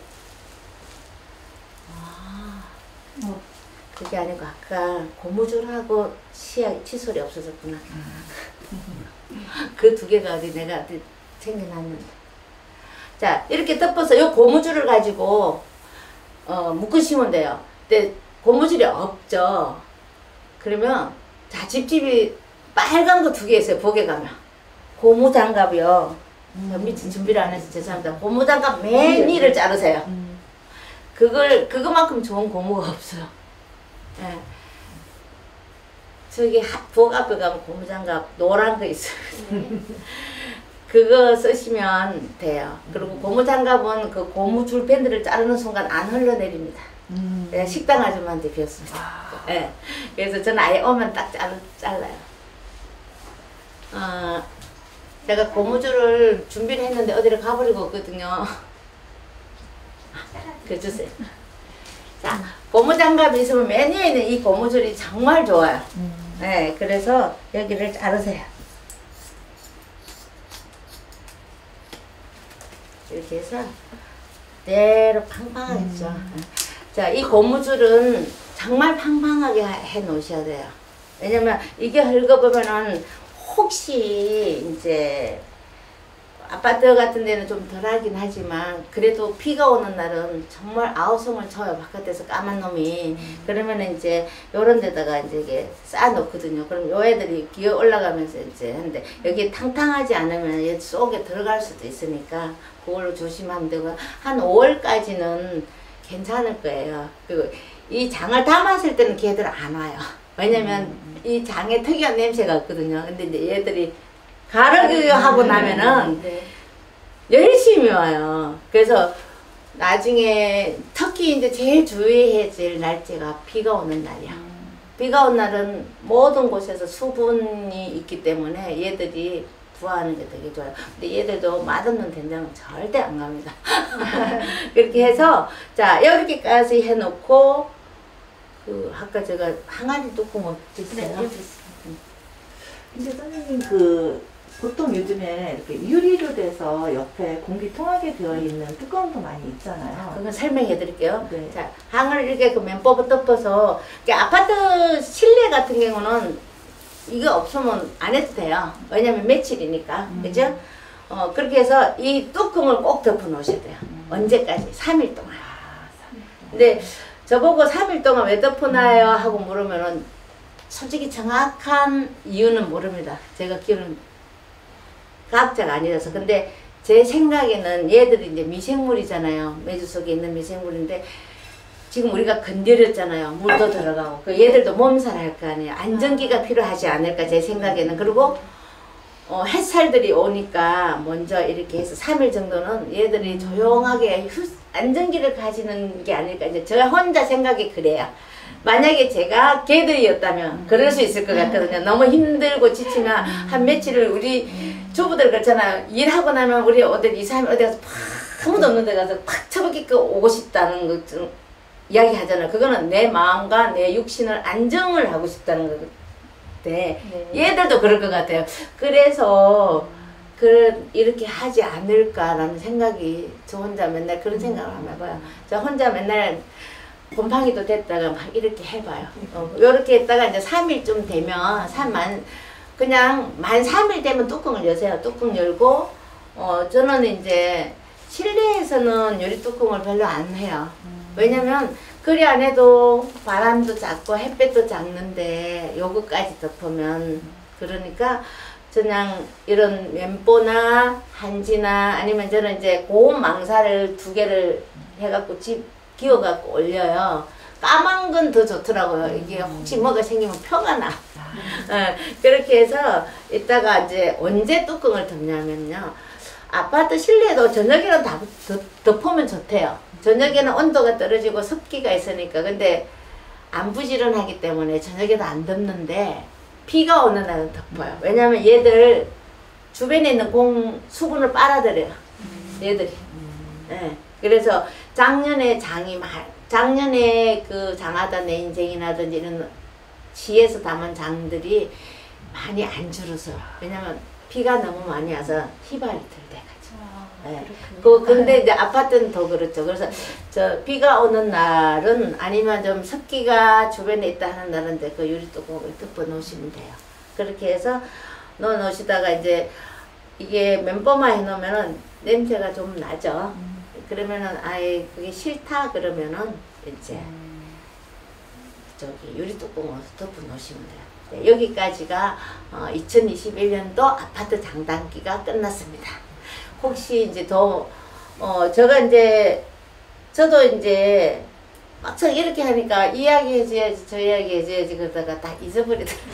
그게 아니고 아까 고무줄하고 칫솔이 없어졌구나. 그 2개가 어디 내가 어디 챙겨놨는데. 자, 이렇게 덮어서 요 고무줄을 가지고 묶으시면 돼요. 근데 고무줄이 없죠. 그러면 자, 집집이 빨간 거 2개 있어요. 복에 가면 고무장갑이요. 미친 준비를 안 해서 죄송합니다. 고무장갑 맨 위를 자르세요. 그거만큼 좋은 고무가 없어요. 예. 저기 부엌 앞에 가면 고무장갑 노란 거 있어요. 그거 쓰시면 돼요. 그리고 고무장갑은 그 고무줄 밴드를 자르는 순간 안 흘러내립니다. 내가 식당 아줌마한테 배웠습니다. 예. 그래서 저는 아예 오면 딱 잘라요. 내가 고무줄을 준비를 했는데 어디를 가버리고 있거든요. 그 주세요. 자, 고무장갑이 있으면 메뉴에는 이 고무줄이 정말 좋아요. 네, 그래서 여기를 자르세요. 이렇게 해서 그대로 팡팡하게 죠. 자, 이 고무줄은 정말 팡팡하게 해 놓으셔야 돼요. 왜냐면 이게 흙어보면은 혹시 이제 아파트 같은 데는 좀 덜하긴 하지만 그래도 비가 오는 날은 정말 아우성을 쳐요. 바깥에서 까만 놈이. 그러면 이제 요런 데다가 이제 이게 쌓아 놓거든요. 그럼 요 애들이 기어 올라가면서 이제 하는데 여기 탕탕하지 않으면 얘 속에 들어갈 수도 있으니까 그걸로 조심하면 되고 한 5월까지는 괜찮을 거예요. 그리고 이 장을 담았을 때는 걔들 안 와요. 왜냐면 이 장에 특이한 냄새가 없거든요. 근데 이제 얘들이 가르기 하고 나면은 열심히 와요. 그래서 나중에 특히 이제 제일 주의해야 될 날짜가 비가 오는 날이야. 비가 온 날은 모든 곳에서 수분이 있기 때문에 얘들이 부화하는 게 되게 좋아요. 근데 얘들도 맛없는 된장은 절대 안 갑니다. 그렇게 해서 자 여기까지 해놓고 그 아까 제가 항아리 뚜껑 어디 있어요? 근데 선생님 그 보통 요즘에 이렇게 유리로 돼서 옆에 공기 통하게 되어 있는 뚜껑도 많이 있잖아요. 그건 설명해 드릴게요. 네. 자, 항을 이렇게 그 면법을 덮어서 아파트 실내 같은 경우는 이거 없으면 안 해도 돼요. 왜냐면 며칠이니까. 그죠? 그렇게 해서 이 뚜껑을 꼭 덮어 놓으셔야 돼요. 언제까지? 3일 동안. 3일 동안. 근데 저보고 3일 동안 왜 덮어놔요? 하고 물으면은 솔직히 정확한 이유는 모릅니다. 제가 기억은 과학자가 아니라서. 근데 제 생각에는 얘들이 이제 미생물이잖아요. 매주 속에 있는 미생물인데 지금 우리가 건드렸잖아요. 물도 들어가고. 그 얘들도 몸살할 거 아니에요. 안전기가 필요하지 않을까 제 생각에는. 그리고 햇살들이 오니까 먼저 이렇게 해서 3일 정도는 얘들이 조용하게 안전기를 가지는 게 아닐까. 이제 저 혼자 생각이 그래요. 만약에 제가 개들이었다면 그럴 수 있을 것 같거든요. 너무 힘들고 지치면 한 며칠을 우리 주부들 그렇잖아요. 일하고 나면 우리 어디 2, 3일 어디 가서 아무도 없는 데 가서 팍 처박히고 오고 싶다는 거 좀 이야기 하잖아요. 그거는 내 마음과 내 육신을 안정을 하고 싶다는 건데 얘들도 그럴 것 같아요. 그래서 이렇게 하지 않을까라는 생각이 저 혼자 맨날 그런 생각을 한번 해봐요. 저 혼자 맨날 곰팡이도 됐다가 막 이렇게 해봐요. 요렇게 했다가 이제 3일쯤 되면 그냥 만 3일 되면 뚜껑을 여세요. 뚜껑 열고 저는 이제 실내에서는 유리 뚜껑을 별로 안 해요. 왜냐면 그리 안 해도 바람도 작고 햇볕도 작는데 요거까지 덮으면 그러니까 그냥 이런 면보나 한지나 아니면 저는 이제 고운 망사를 2개를 해갖고 기어갖고 올려요. 까만 건 더 좋더라고요. 이게 혹시 뭐가 생기면 표가 나. 그렇게 해서 이따가 이제 언제 뚜껑을 덮냐면요. 아파트 실내도 저녁에는 다 덮으면 좋대요. 저녁에는 온도가 떨어지고 습기가 있으니까. 근데 안 부지런하기 때문에 저녁에도 안 덮는데 비가 오는 날은 덮어요. 왜냐면 얘들 주변에 있는 수분을 빨아들여요. 얘들이. 네. 그래서 작년에 그 장하다 내 인생이라든지 이런 시에서 담은 장들이 많이 안 줄어서. 왜냐면 비가 너무 많이 와서 휘발이 들 때가죠. 네. 근데 이제 아파트는 더 그렇죠. 그래서 저 비가 오는 날은 아니면 좀 습기가 주변에 있다 하는 날은 이제 그 유리 뚜껑을 덮어 놓으시면 돼요. 그렇게 해서 넣어 놓으시다가 이제 이게 면보만 해 놓으면은 냄새가 좀 나죠. 그러면은 아예 그게 싫다 그러면은 이제 저기 유리 뚜껑으로 덮어 놓으시면 돼요. 네, 여기까지가 2021년도 아파트 장단기가 끝났습니다. 혹시 이제 저도 이제 막상 이렇게 하니까 이야기 해줘야지 저 이야기 해줘야지 그러다가 다 잊어버리더라고요.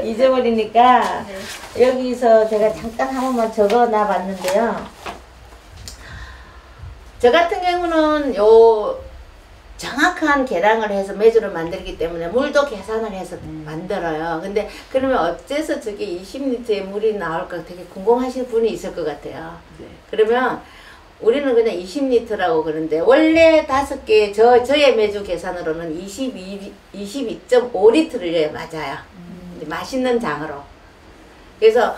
잊어버리니까 네. 여기서 제가 잠깐 한 번만 적어놔 봤는데요. 저 같은 경우는 요 정확한 계량을 해서 메주를 만들기 때문에 물도 계산을 해서 만들어요. 근데 그러면 어째서 저게 20리터의 물이 나올까 되게 궁금하신 분이 있을 것 같아요. 네. 그러면 우리는 그냥 20리터라고 그러는데 원래 5개 저의 메주 계산으로는 22.5리터를 맞아요. 맛있는 장으로. 그래서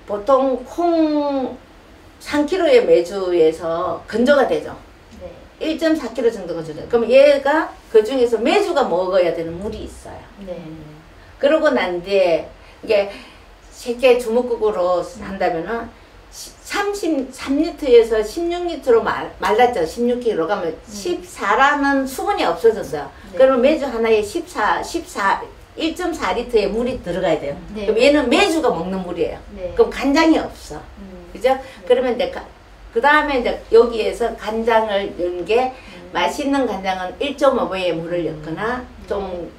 보통 콩 3kg의 메주에서 건조가 되죠. 네. 1.4kg 정도가 되죠. 그럼 얘가 그 중에서 메주가 먹어야 되는 물이 있어요. 네. 그러고 난 뒤에 이게 쉽게 주먹국으로 한다면은 33리터에서 16리터로 말랐죠. 16kg 가면 14라는 수분이 없어졌어요. 네. 그러면 메주 하나에 1.4리터의 물이 들어가야 돼요. 네. 그럼 얘는 메주가 먹는 물이에요. 네. 그럼 간장이 없어. 그죠? 그러면 이제 그 다음에 이제 여기에서 간장을 넣은 게 맛있는 간장은 1.5배의 물을 넣거나 좀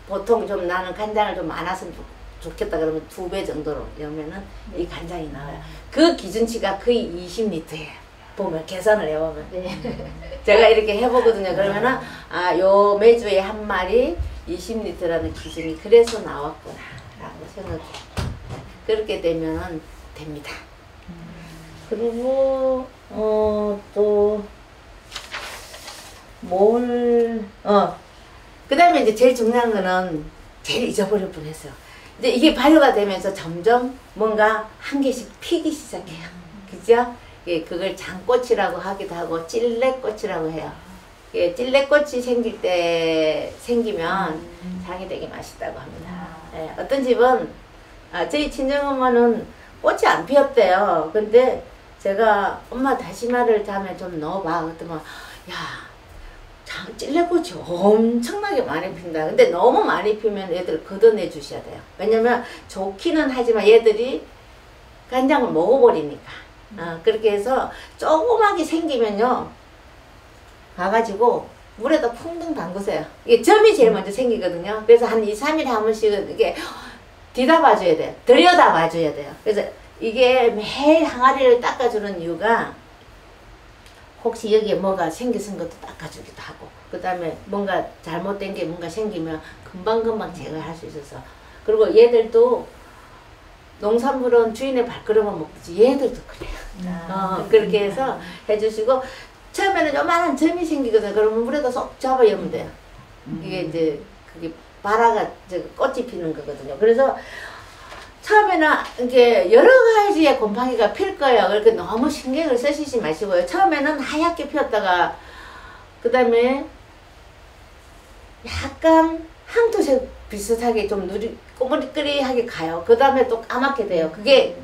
보통 좀 나는 간장을 좀 많았으면 좋겠다 그러면 2배 정도로 넣으면은 이 간장이 나와요. 그 기준치가 거의 20리터예요. 보면 계산을 해보면 네. 제가 이렇게 해보거든요. 그러면은 요 메주의 한 마리 20리터라는 기준이 그래서 나왔구나 라고 생각해요. 그렇게 되면은 됩니다. 그리고 그 다음에 이제 제일 중요한 거는 제일 잊어버릴 뻔했어요. 이제 이게 발효가 되면서 점점 뭔가 한 개씩 피기 시작해요. 그죠? 예, 그걸 장꽃이라고 하기도 하고 찔레꽃이라고 해요. 예, 찔레꽃이 생기면 장이 되게 맛있다고 합니다. 예, 어떤 집은 저희 친정엄마는 꽃이 안 피었대요. 근데 제가 엄마 다시마를 다음에 좀 넣어봐. 그랬더니 야 찔레꽃이 엄청나게 많이 핀다. 근데 너무 많이 피면 얘들 걷어내 주셔야 돼요. 왜냐면 좋기는 하지만 얘들이 간장을 먹어버리니까. 그렇게 해서 조그맣게 생기면요 가가지고 물에다 풍덩 담그세요. 이게 점이 제일 먼저 생기거든요. 그래서 한 2, 3일에 한 번씩은 이게 뒤다봐줘야 돼요. 들여다봐줘야 돼요. 그래서 이게 매일 항아리를 닦아주는 이유가 혹시 여기에 뭐가 생겼은 것도 닦아주기도 하고 그 다음에 뭔가 잘못된 게 뭔가 생기면 금방금방 제거할 수 있어서 그리고 얘들도 농산물은 주인의 발걸음을 먹듯이 얘들도 그래요. 그렇게 해서 해주시고 처음에는 요만한 점이 생기거든요. 그러면 물에다 쏙 잡아 여면 돼요. 이게 이제 그게 바라가 꽃이 피는 거거든요. 그래서 처음에는 이게 여러 가지의 곰팡이가 필 거예요. 그러니까 너무 신경을 쓰시지 마시고요. 처음에는 하얗게 피었다가 그 다음에 약간 항토색 비슷하게 좀 꼬물꼬물하게 가요. 그 다음에 또 까맣게 돼요. 그게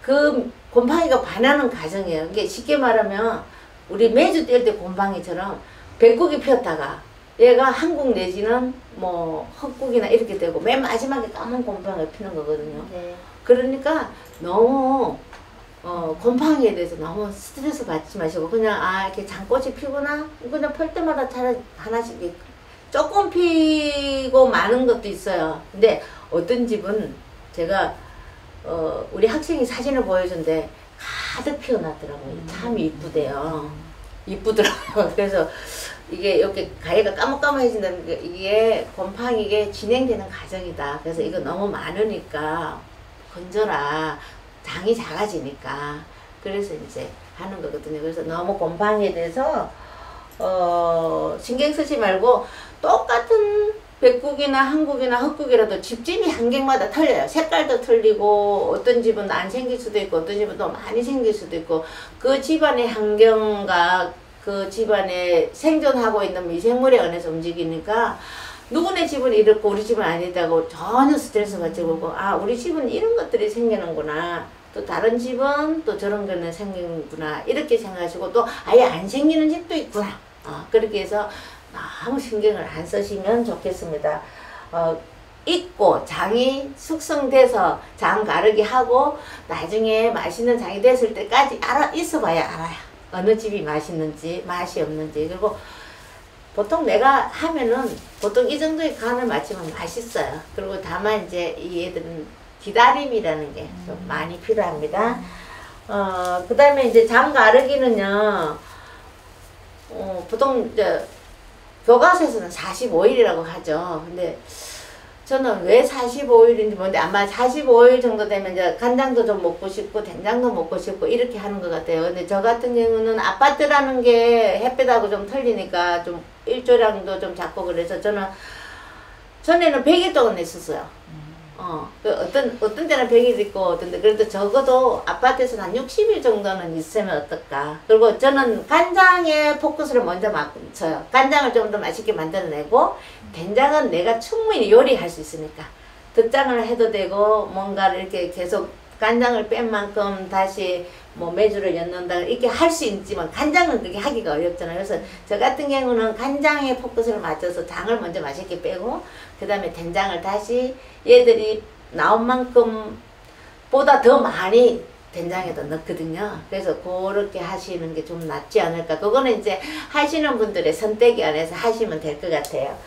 그 곰팡이가 반하는 과정이에요. 이게 쉽게 말하면 우리 메주 뗄 때 곰팡이처럼 백국이 피었다가 얘가 한국 내지는 뭐 헛국이나 이렇게 되고 맨 마지막에 까만 곰팡이가 피는 거거든요. 네. 그러니까 너무 곰팡이에 대해서 너무 스트레스 받지 마시고 그냥 이렇게 장꽃이 피구나 그냥 펼 때마다 차라리 하나씩 조금 피고 많은 것도 있어요. 근데 어떤 집은 제가 우리 학생이 사진을 보여준데 가득 피어났더라고요. 참 이쁘대요. 이쁘더라고요. 그래서 이게 이렇게 가위가 까뭇까뭇해진다는 게 이게 곰팡이게 진행되는 과정이다. 그래서 이거 너무 많으니까 건져라. 장이 작아지니까. 그래서 이제 하는 거거든요. 그래서 너무 곰팡이에 대해서 신경 쓰지 말고 똑같은 백국이나 한국이나 흑국이라도 집집이 환경마다 틀려요. 색깔도 틀리고 어떤 집은 안 생길 수도 있고 어떤 집은 또 많이 생길 수도 있고 그 집안의 환경과 그 집안에 생존하고 있는 미생물에 의해서 움직이니까 누구네 집은 이렇고 우리 집은 아니다고 전혀 스트레스 받지 말고 우리 집은 이런 것들이 생기는구나. 또 다른 집은 또 저런 거는 생기는구나. 이렇게 생각하시고 또 아예 안 생기는 집도 있구나. 그렇게 해서 너무 신경을 안 쓰시면 좋겠습니다. 익고 장이 숙성돼서 장 가르기 하고 나중에 맛있는 장이 됐을 때까지 있어봐야 알아요. 어느 집이 맛있는지 맛이 없는지. 그리고 보통 내가 하면은 보통 이 정도의 간을 맞추면 맛있어요. 그리고 다만 이제 이 애들은 기다림이라는 게 좀 많이 필요합니다. 그 다음에 이제 장 가르기는요, 보통 이제 교과서에서는 45일이라고 하죠. 근데 저는 왜 45일인지 모르는데 아마 45일 정도 되면 이제 간장도 좀 먹고 싶고 된장도 먹고 싶고 이렇게 하는 것 같아요. 근데 저 같은 경우는 아파트라는 게 햇빛하고 좀 틀리니까 좀 일조량도 좀 작고 그래서 저는 전에는 100일 동안 냈었어요. 어떤 때는 100일 있고 어떤 데 그래도 적어도 아파트에서는 한 60일 정도는 있으면 어떨까. 그리고 저는 간장에 포커스를 먼저 맞춰요. 간장을 좀 더 맛있게 만들어내고 된장은 내가 충분히 요리할 수 있으니까 덧장을 해도 되고 뭔가를 이렇게 계속 간장을 뺀 만큼 다시 뭐 메주를 엿는다 이렇게 할 수 있지만 간장은 그렇게 하기가 어렵잖아요. 그래서 저 같은 경우는 간장에 포커스를 맞춰서 장을 먼저 맛있게 빼고 그 다음에 된장을 다시 얘들이 나온 만큼 보다 더 많이 된장에다 넣거든요. 그래서 그렇게 하시는 게 좀 낫지 않을까. 그거는 이제 하시는 분들의 선택이 안에서 하시면 될 것 같아요.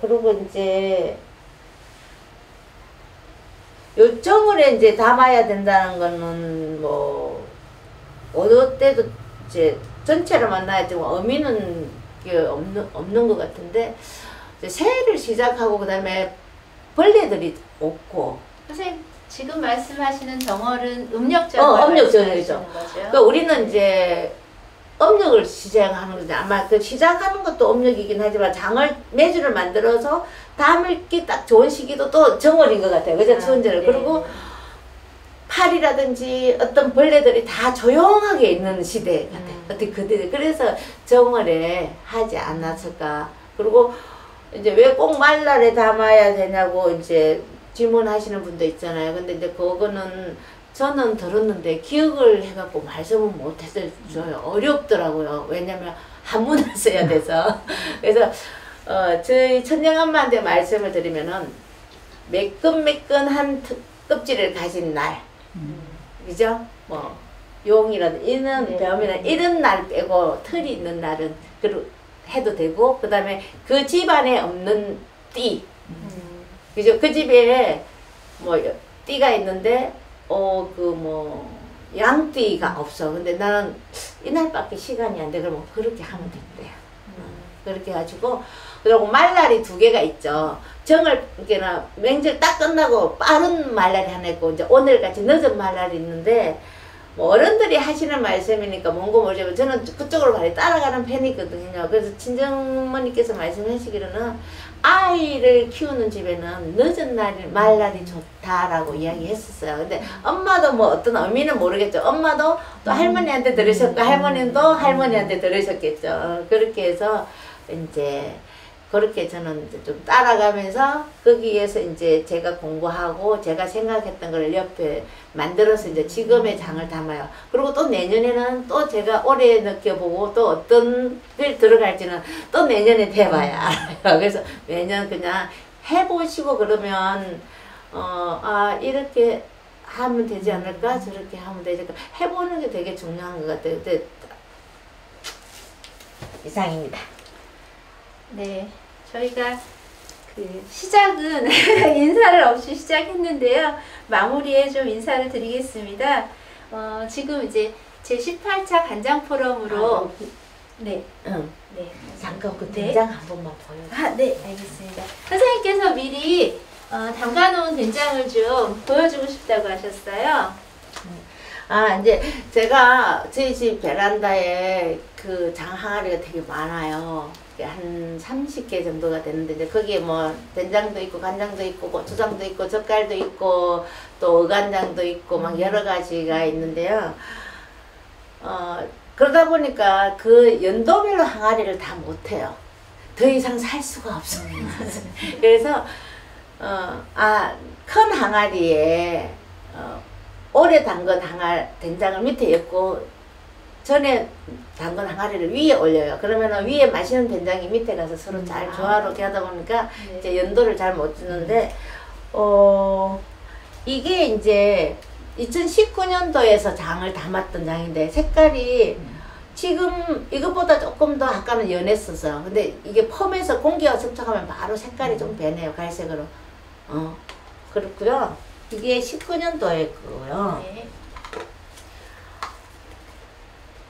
그리고 이제 요청을 이제 담아야 된다는 거는 뭐 어느 때도 이제 전체를 만나야지 의미는 없는 것 같은데 이제 새해를 시작하고 그 다음에 벌레들이 없고. 선생님 지금 말씀하시는 정월은 음력정월 음력정월이죠. 그러니까 우리는 이제 음력을 시작하는 거죠. 아마 그 시작하는 것도 음력이긴 하지만 장을 매주를 만들어서 담기 딱 좋은 시기도 또 정월인 것 같아요. 그죠? 추운절을. 네. 그리고 파리라든지 어떤 벌레들이 다 조용하게 있는 시대 같아요. 어떻게 그때 그래서 정월에 하지 않았을까. 그리고 이제 왜 꼭 말날에 담아야 되냐고 이제 질문하시는 분도 있잖아요. 근데 이제 그거는 저는 들었는데 기억을 해갖고 말씀을 못해서 어렵더라고요. 왜냐면 한문을 써야 돼서. 그래서 저희 천정엄마한테 말씀을 드리면은 매끈매끈한 껍질을 가진 날, 그죠? 뭐 용이라든 이런 뱀이나 이런 날 빼고 털이 있는 날은 해도 되고, 그 다음에 그 집안에 없는 띠, 그죠? 그 집에 뭐 띠가 있는데 양띠가 없어. 근데 나는 이날밖에 시간이 안 돼. 그러면 그렇게 하면 된대요. 그렇게 해가지고, 그리고 말날이 2개가 있죠. 그러니까 명절 딱 끝나고 빠른 말날이 하나 있고, 이제 오늘같이 늦은 말날이 있는데, 뭐 어른들이 하시는 말씀이니까 뭔고 모르지만 저는 그쪽으로 많이 따라가는 편이거든요. 그래서 친정어머니께서 말씀하시기로는 아이를 키우는 집에는 늦은 말날이 좋다라고 이야기했었어요. 근데 엄마도 뭐 어떤 의미는 모르겠죠. 엄마도 또 할머니한테 들으셨고 할머니도 할머니한테 들으셨겠죠. 그렇게 해서 이제 그렇게 저는 이제 좀 따라가면서 거기에서 이제 제가 공부하고 제가 생각했던 걸 옆에 만들어서 이제 지금의 장을 담아요. 그리고 또 내년에는 또 제가 올해 느껴보고 또 어떤 길 들어갈지는 또 내년에 돼봐야 알아요. 그래서 매년 그냥 해보시고 그러면 이렇게 하면 되지 않을까 저렇게 하면 되지 않을까 해보는 게 되게 중요한 것 같아요. 근데 이상입니다. 네, 저희가 그 시작은 인사를 없이 시작했는데요. 마무리에 좀 인사를 드리겠습니다. 지금 이제 제18차 간장 포럼으로 네. 네. 잠깐 그 된장 한 번만 보여주세요. 네, 알겠습니다. 선생님께서 미리 담가놓은 된장을 좀 보여주고 싶다고 하셨어요. 이제 제가 저희 집 베란다에 그 장 항아리가 되게 많아요. 한 30개 정도가 되는데 이제 거기에 뭐 된장도 있고 간장도 있고 고추장도 있고 젓갈도 있고 또 어간장도 있고 막 여러 가지가 있는데요. 그러다 보니까 그 연도별로 항아리를 다 못해요. 더 이상 살 수가 없어요. 그래서 큰 항아리에 오래 담근 된장을 밑에 엮고 전에 담근 항아리를 위에 올려요. 그러면 위에 마시는 된장이 밑에 가서 서로 잘 조화롭게 하다 보니까 이제 연도를 잘 못 주는데 이게 이제 2019년도에서 장을 담았던 장인데 색깔이 지금 이것보다 조금 더 아까는 연했었어요. 근데 이게 펌에서 공기가 접촉하면 바로 색깔이 좀 변해요. 갈색으로. 그렇고요. 이게 19년도에 거고요. 네.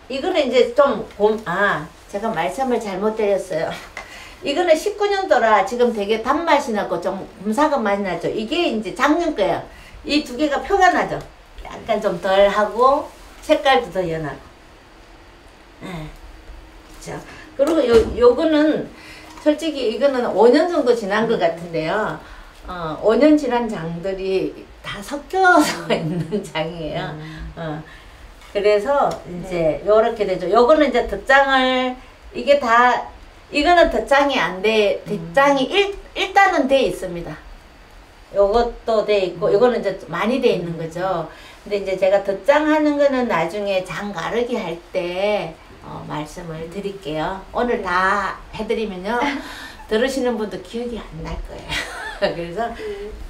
이거는 이제 좀 제가 말씀을 잘못 드렸어요. 이거는 19년도라 지금 되게 단맛이 나고 좀 곰삭은 맛이 나죠. 이게 이제 작년 거예요. 이 두 개가 표가 나죠. 약간 좀 덜하고 색깔도 더 연하고. 자, 그리고 요거는 솔직히 이거는 5년 정도 지난 것 같은데요. 5년 지난 장들이 다 섞여서 있는 장이에요. 그래서 이제 요렇게 되죠. 요거는 이제 덧장을 이게 다 이거는 덧장이 안 돼. 덧장이 일단은 돼 있습니다. 요것도 돼 있고 요거는 이제 많이 돼 있는 거죠. 근데 이제 제가 덧장하는 거는 나중에 장 가르기 할 때 말씀을 드릴게요. 오늘 다 해드리면요 들으시는 분도 기억이 안 날 거예요. 그래서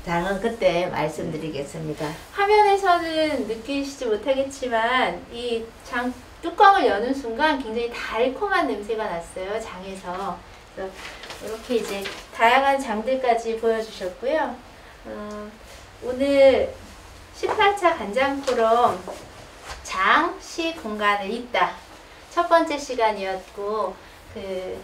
장은 그때 말씀드리겠습니다. 화면에서는 느끼시지 못하겠지만 이 장 뚜껑을 여는 순간 굉장히 달콤한 냄새가 났어요. 장에서. 그래서 이렇게 이제 다양한 장들까지 보여주셨고요. 오늘 18차 간장 포럼 장, 시 공간을 잇다 첫 번째 시간이었고 그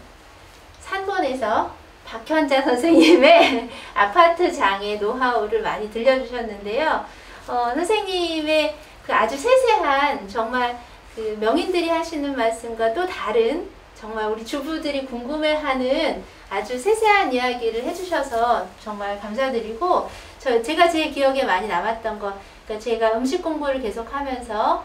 산본에서 박현자 선생님의 아파트 장의 노하우를 많이 들려주셨는데요. 선생님의 그 아주 세세한 정말 그 명인들이 하시는 말씀과 또 다른 정말 우리 주부들이 궁금해하는 아주 세세한 이야기를 해주셔서 정말 감사드리고 제가 제 기억에 많이 남았던 거 그러니까 제가 음식 공부를 계속하면서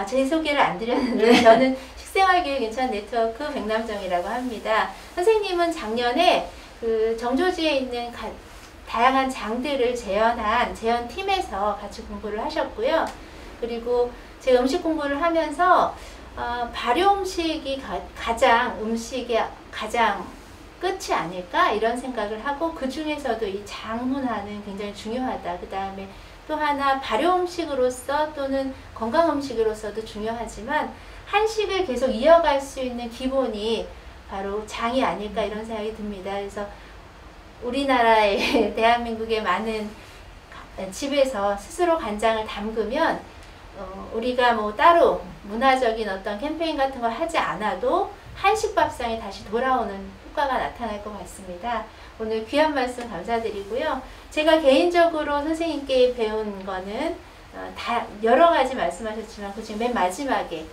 제 소개를 안 드렸는데 저는 식생활교육인천 네트워크 백남정이라고 합니다. 선생님은 작년에 그 정조지에 있는 다양한 장들을 재현한 재현팀에서 같이 공부를 하셨고요. 그리고 제가 음식 공부를 하면서 발효 음식이 음식의 가장 끝이 아닐까 이런 생각을 하고 그 중에서도 이 장 문화는 굉장히 중요하다. 그 다음에 또 하나 발효 음식으로서 또는 건강 음식으로서도 중요하지만 한식을 계속 이어갈 수 있는 기본이 바로 장이 아닐까 이런 생각이 듭니다. 그래서 우리나라의 대한민국의 많은 집에서 스스로 간장을 담그면 우리가 뭐 따로 문화적인 어떤 캠페인 같은 걸 하지 않아도 한식 밥상에 다시 돌아오는 효과가 나타날 것 같습니다. 오늘 귀한 말씀 감사드리고요. 제가 개인적으로 선생님께 배운 거는 다 여러 가지 말씀하셨지만 그중에 맨 마지막에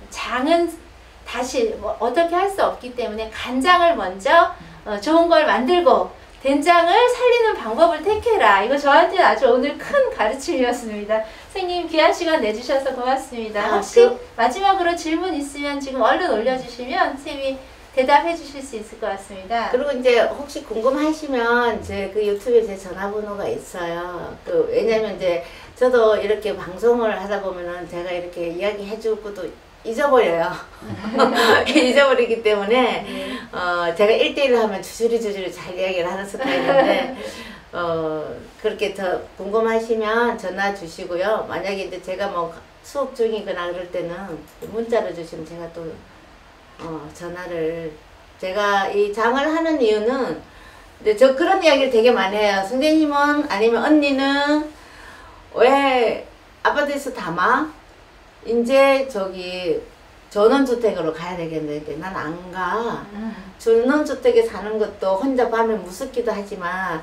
장은 다시 뭐 어떻게 할 수 없기 때문에 간장을 먼저 좋은 걸 만들고 된장을 살리는 방법을 택해라. 이거 저한테 아주 오늘 큰 가르침이었습니다. 선생님 귀한 시간 내주셔서 고맙습니다. 혹시 마지막으로 질문 있으면 지금 얼른 올려주시면 선생님이 대답해 주실 수 있을 것 같습니다. 그리고 이제 혹시 궁금하시면 제 그 유튜브에 제 전화번호가 있어요. 왜냐면 이제 저도 이렇게 방송을 하다 보면은 제가 이렇게 이야기해 줄 것도 잊어버려요. 잊어버리기 때문에 제가 1대1로 하면 주저리 잘 이야기를 하는 스타일인데 그렇게 더 궁금하시면 전화 주시고요. 만약에 이제 제가 뭐 수업 중이거나 그럴 때는 문자로 주시면 제가 또 전화를 제가 이 장을 하는 이유는 근데 저 그런 이야기를 되게 많이 해요. 선생님은 아니면 언니는 왜 아파트에서 담아? 이제 저기 전원주택으로 가야 되겠는데 난 안 가. 전원주택에 사는 것도 혼자 밤에 무섭기도 하지만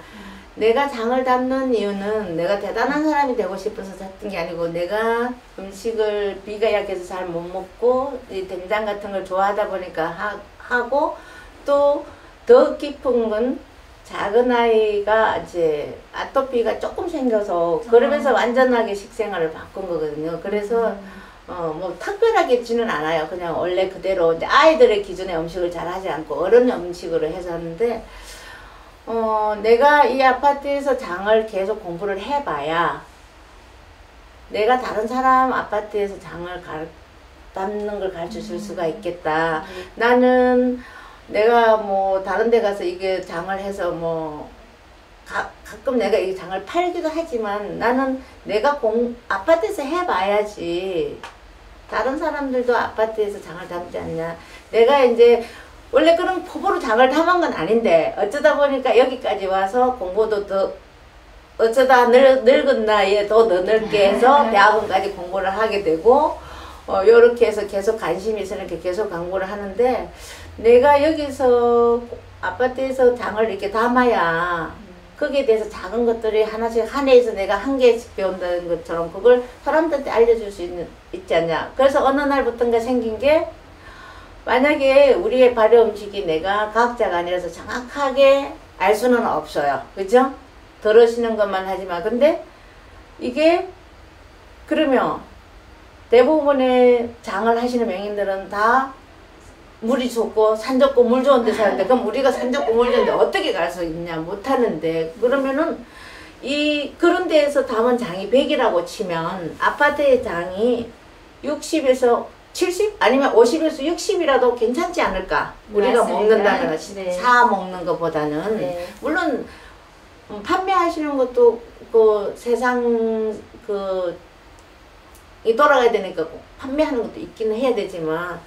내가 장을 담는 이유는 내가 대단한 사람이 되고 싶어서 샀던 게 아니고 내가 음식을 비가 약해서 잘 못 먹고 이 된장 같은 걸 좋아하다 보니까 하고 또 더 깊은 건 작은 아이가 이제 아토피가 조금 생겨서 그러면서 완전하게 식생활을 바꾼 거거든요. 그래서 뭐 특별하겠지는 않아요. 그냥 원래 그대로 이제 아이들의 기준의 음식을 잘 하지 않고 어른 음식으로 해서 하는데 내가 이 아파트에서 장을 계속 공부를 해봐야 내가 다른 사람 아파트에서 장을 담는 걸 가르쳐 줄 수가 있겠다. 나는 내가 뭐 다른 데 가서 이게 장을 해서 뭐 가끔 내가 이 장을 팔기도 하지만 나는 내가 아파트에서 해봐야지. 다른 사람들도 아파트에서 장을 담지 않냐. 내가 이제 원래 그런 포부로 장을 담은 건 아닌데 어쩌다 보니까 여기까지 와서 공부도 더 어쩌다 늙은 나이에 더 넓게 해서 대학원까지 공부를 하게 되고 요렇게 해서 계속 관심이 있으니까 계속 공부를 하는데 내가 여기서 아파트에서 장을 이렇게 담아야 거기에 대해서 작은 것들이 하나씩 한 해에서 내가 한 개씩 배운다는 것처럼 그걸 사람들한테 알려줄 수 있지 않냐. 그래서 어느 날부터인가 생긴 게 만약에 우리의 발효 음식이 내가 과학자가 아니라서 정확하게 알 수는 없어요. 그죠? 들으시는 것만 하지만 근데 이게 그러면 대부분의 장을 하시는 명인들은 다 물이 좋고 산 좋고 물 좋은 데 사는데 그럼 우리가 산 좋고 물 좋은데 어떻게 갈 수 있냐 못하는데 그러면은 그런 데에서 담은 장이 100이라고 치면 아파트의 장이 60에서 70 아니면 50에서 60이라도 괜찮지 않을까 우리가 맞습니다. 먹는다면 네. 사 먹는 것보다는 네. 물론 판매하시는 것도 그 세상 이 돌아가야 되니까 판매하는 것도 있기는 해야 되지만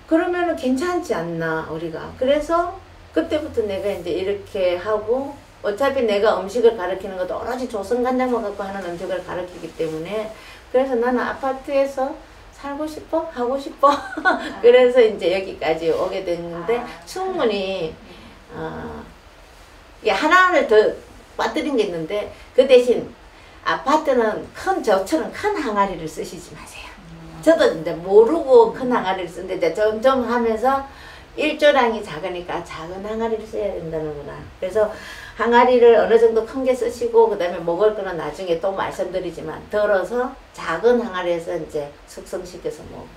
그러면은 괜찮지 않나 우리가. 그래서 그때부터 내가 이제 이렇게 하고 어차피 내가 음식을 가르치는 것도 오로지 조선간장만 갖고 하는 음식을 가르치기 때문에 그래서 나는 아파트에서 살고 싶어 하고 싶어 그래서 이제 여기까지 오게 됐는데 충분히 하나를 더 빠뜨린 게 있는데 그 대신 아파트는 저처럼 큰 항아리를 쓰시지 마세요. 저도 이제 모르고 큰 항아리를 쓰는데 이제 점점 하면서 일조량이 작으니까 작은 항아리를 써야 된다는구나. 그래서 항아리를 어느 정도 큰 게 쓰시고 그 다음에 먹을 거는 나중에 또 말씀드리지만 덜어서 작은 항아리에서 이제 숙성시켜서 먹고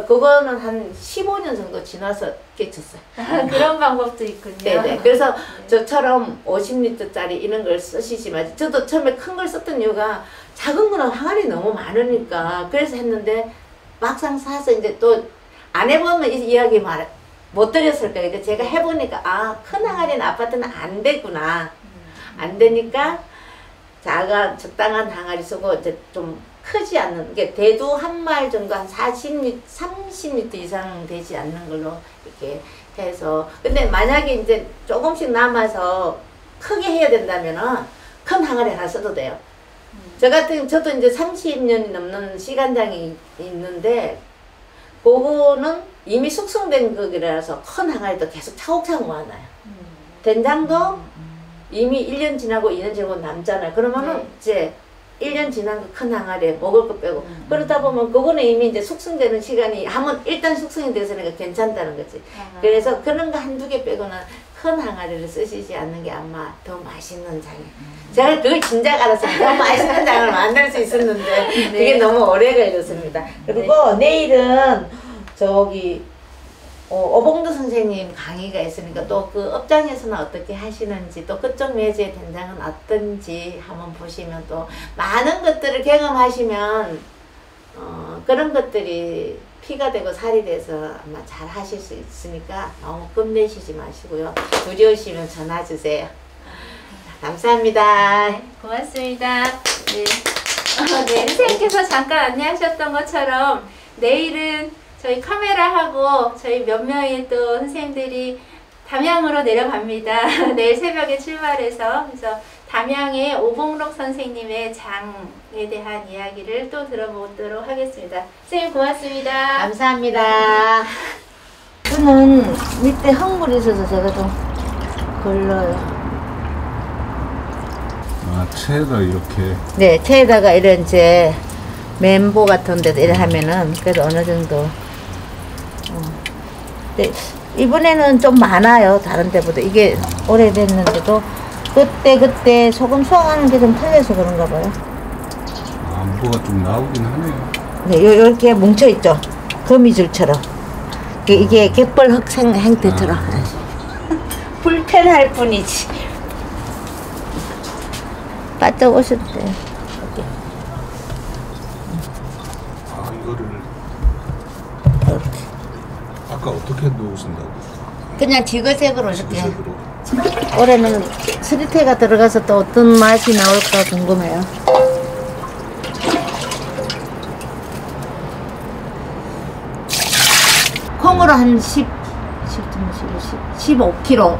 그거는 한 15년 정도 지나서 깨쳤어요. 그런 방법도 있군요. 네네. 그래서 저처럼 50리터짜리 이런 걸 쓰시지만 저도 처음에 큰 걸 썼던 이유가 작은 거는 항아리 너무 많으니까 그래서 했는데 막상 사서 이제 또 안 해보면 이 이야기 못 드렸을 거예요. 근데 제가 해보니까 큰 항아리는 아파트는 안 되구나. 안 되니까 적당한 항아리 쓰고 이제 좀 크지 않는 게 대두 한 말 정도 한 30리터 이상 되지 않는 걸로 이렇게 해서 근데 만약에 이제 조금씩 남아서 크게 해야 된다면은 큰 항아리 하나 써도 돼요. 저도 이제 30년이 넘는 시간장이 있는데 그거는 이미 숙성된 거라서 큰 항아리도 계속 차곡차곡 모아놔요. 된장도 이미 1년 지나고 2년 지나고 남잖아요. 그러면은 이제 1년 지난 거 큰 항아리에 먹을 거 빼고 그러다 보면 그거는 이미 이제 숙성되는 시간이 일단 숙성이 돼서니까 괜찮다는 거지. 그래서 그런 거 한두 개 빼고는 큰 항아리를 쓰시지 않는 게 아마 더 맛있는 장이에요. 제가 그걸 진작 알았으면 더 맛있는 장을 만들 수 있었는데 그게 너무 오래 걸렸습니다. 그리고 내일은 저기 어봉도 선생님 강의가 있으니까 또 그 업장에서는 어떻게 하시는지 또 그쪽 매주의 된장은 어떤지 한번 보시면 또 많은 것들을 경험하시면 그런 것들이 피가 되고 살이 돼서 아마 잘 하실 수 있으니까 너무 겁내시지 마시고요. 두려우시면 전화 주세요. 감사합니다. 네, 고맙습니다. 네. 네, 선생님께서 잠깐 안내하셨던 것처럼 내일은 저희 카메라하고 저희 몇 명의 또 선생님들이 담양으로 내려갑니다. 내일 새벽에 출발해서 그래서 담양의 오봉록 선생님의 장에 대한 이야기를 또 들어보도록 하겠습니다. 선생님 고맙습니다. 감사합니다. 저는 밑에 흙물이 있어서 제가 좀 걸러요. 체에다 이렇게. 네, 체에다가 이런 이제 멘보 같은 데도 이래 하면은 그래도 어느 정도. 네, 이번에는 좀 많아요. 다른 때보다. 이게 오래됐는데도 그때 소금 수확하는 게 좀 틀려서 그런가 봐요. 뭐가 좀 나오긴 하네요. 네, 요렇게 뭉쳐있죠. 거미줄처럼. 이게 갯벌 흙생 행태처럼. 불편할 뿐이지. 바짝 오셔도 돼요. 이거를 이렇게. 아까 어떻게 놓으신다고? 그냥 지그색으로 이렇게. 색으로. 올해는 스리테가 들어가서 또 어떤 맛이 나올까 궁금해요. 콩으로 한 15kg,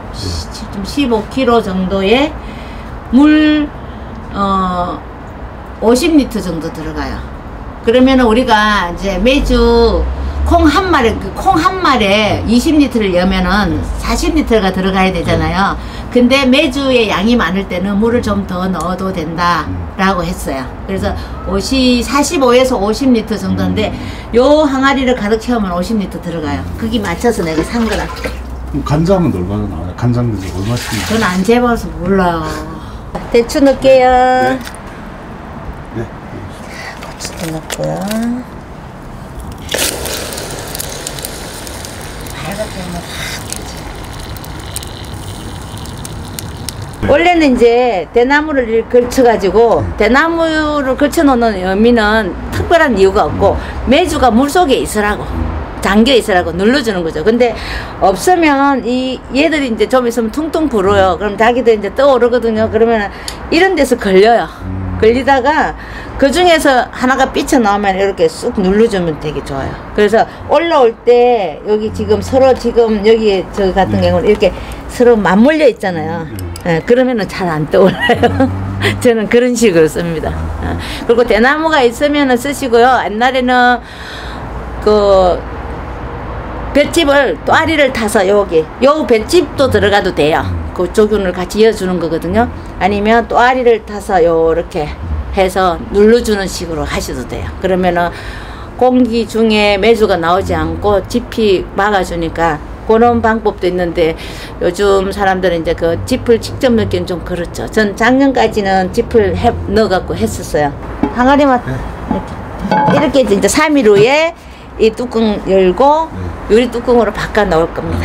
15kg 정도의 물 50리터 정도 들어가요. 그러면 우리가 이제 매주 콩 한 마리에 20리터를 여면은 40리터가 들어가야 되잖아요. 근데 매주의 양이 많을 때는 물을 좀 더 넣어도 된다라고 했어요. 그래서 45에서 50리터 정도인데 요 항아리를 가득 채우면 50리터 들어가요. 거기 맞춰서 내가 산 거라. 그럼 간장은 얼마나 나와요? 간장은 얼마씩? 그건 안 재봐서 몰라요. 대추 넣을게요. 네. 네. 고추도 넣고요. 원래는 이제 대나무를 걸쳐가지고 대나무를 걸쳐놓는 의미는 특별한 이유가 없고 메주가 물속에 있으라고 잠겨 있으라고 눌러주는 거죠. 근데 없으면 이 얘들이 이제 좀 있으면 퉁퉁 불어요. 그럼 자기들 이제 떠오르거든요. 그러면 이런 데서 걸려요. 걸리다가 그 중에서 하나가 삐쳐나오면 이렇게 쑥 눌러주면 되게 좋아요. 그래서 올라올 때 여기 지금 서로 지금 여기 저 같은 경우는 이렇게 서로 맞물려 있잖아요. 그러면은 잘 안 떠올라요. 저는 그런 식으로 씁니다. 그리고 대나무가 있으면은 쓰시고요. 옛날에는 그 볏짚을 또아리를 타서 여기 요 볏짚도 들어가도 돼요. 그 조균을 같이 이어주는 거거든요. 아니면 또아리를 타서 요렇게 해서 눌러주는 식으로 하셔도 돼요. 그러면은 공기 중에 메주가 나오지 않고 짚이 막아주니까 그런 방법도 있는데 요즘 사람들은 이제 그 짚을 직접 넣기는 좀 그렇죠. 전 작년까지는 짚을 넣어갖고 했었어요. 항아리만 이렇게 이제 3일 후에 이 뚜껑 열고 유리 뚜껑으로 바꿔 넣을 겁니다.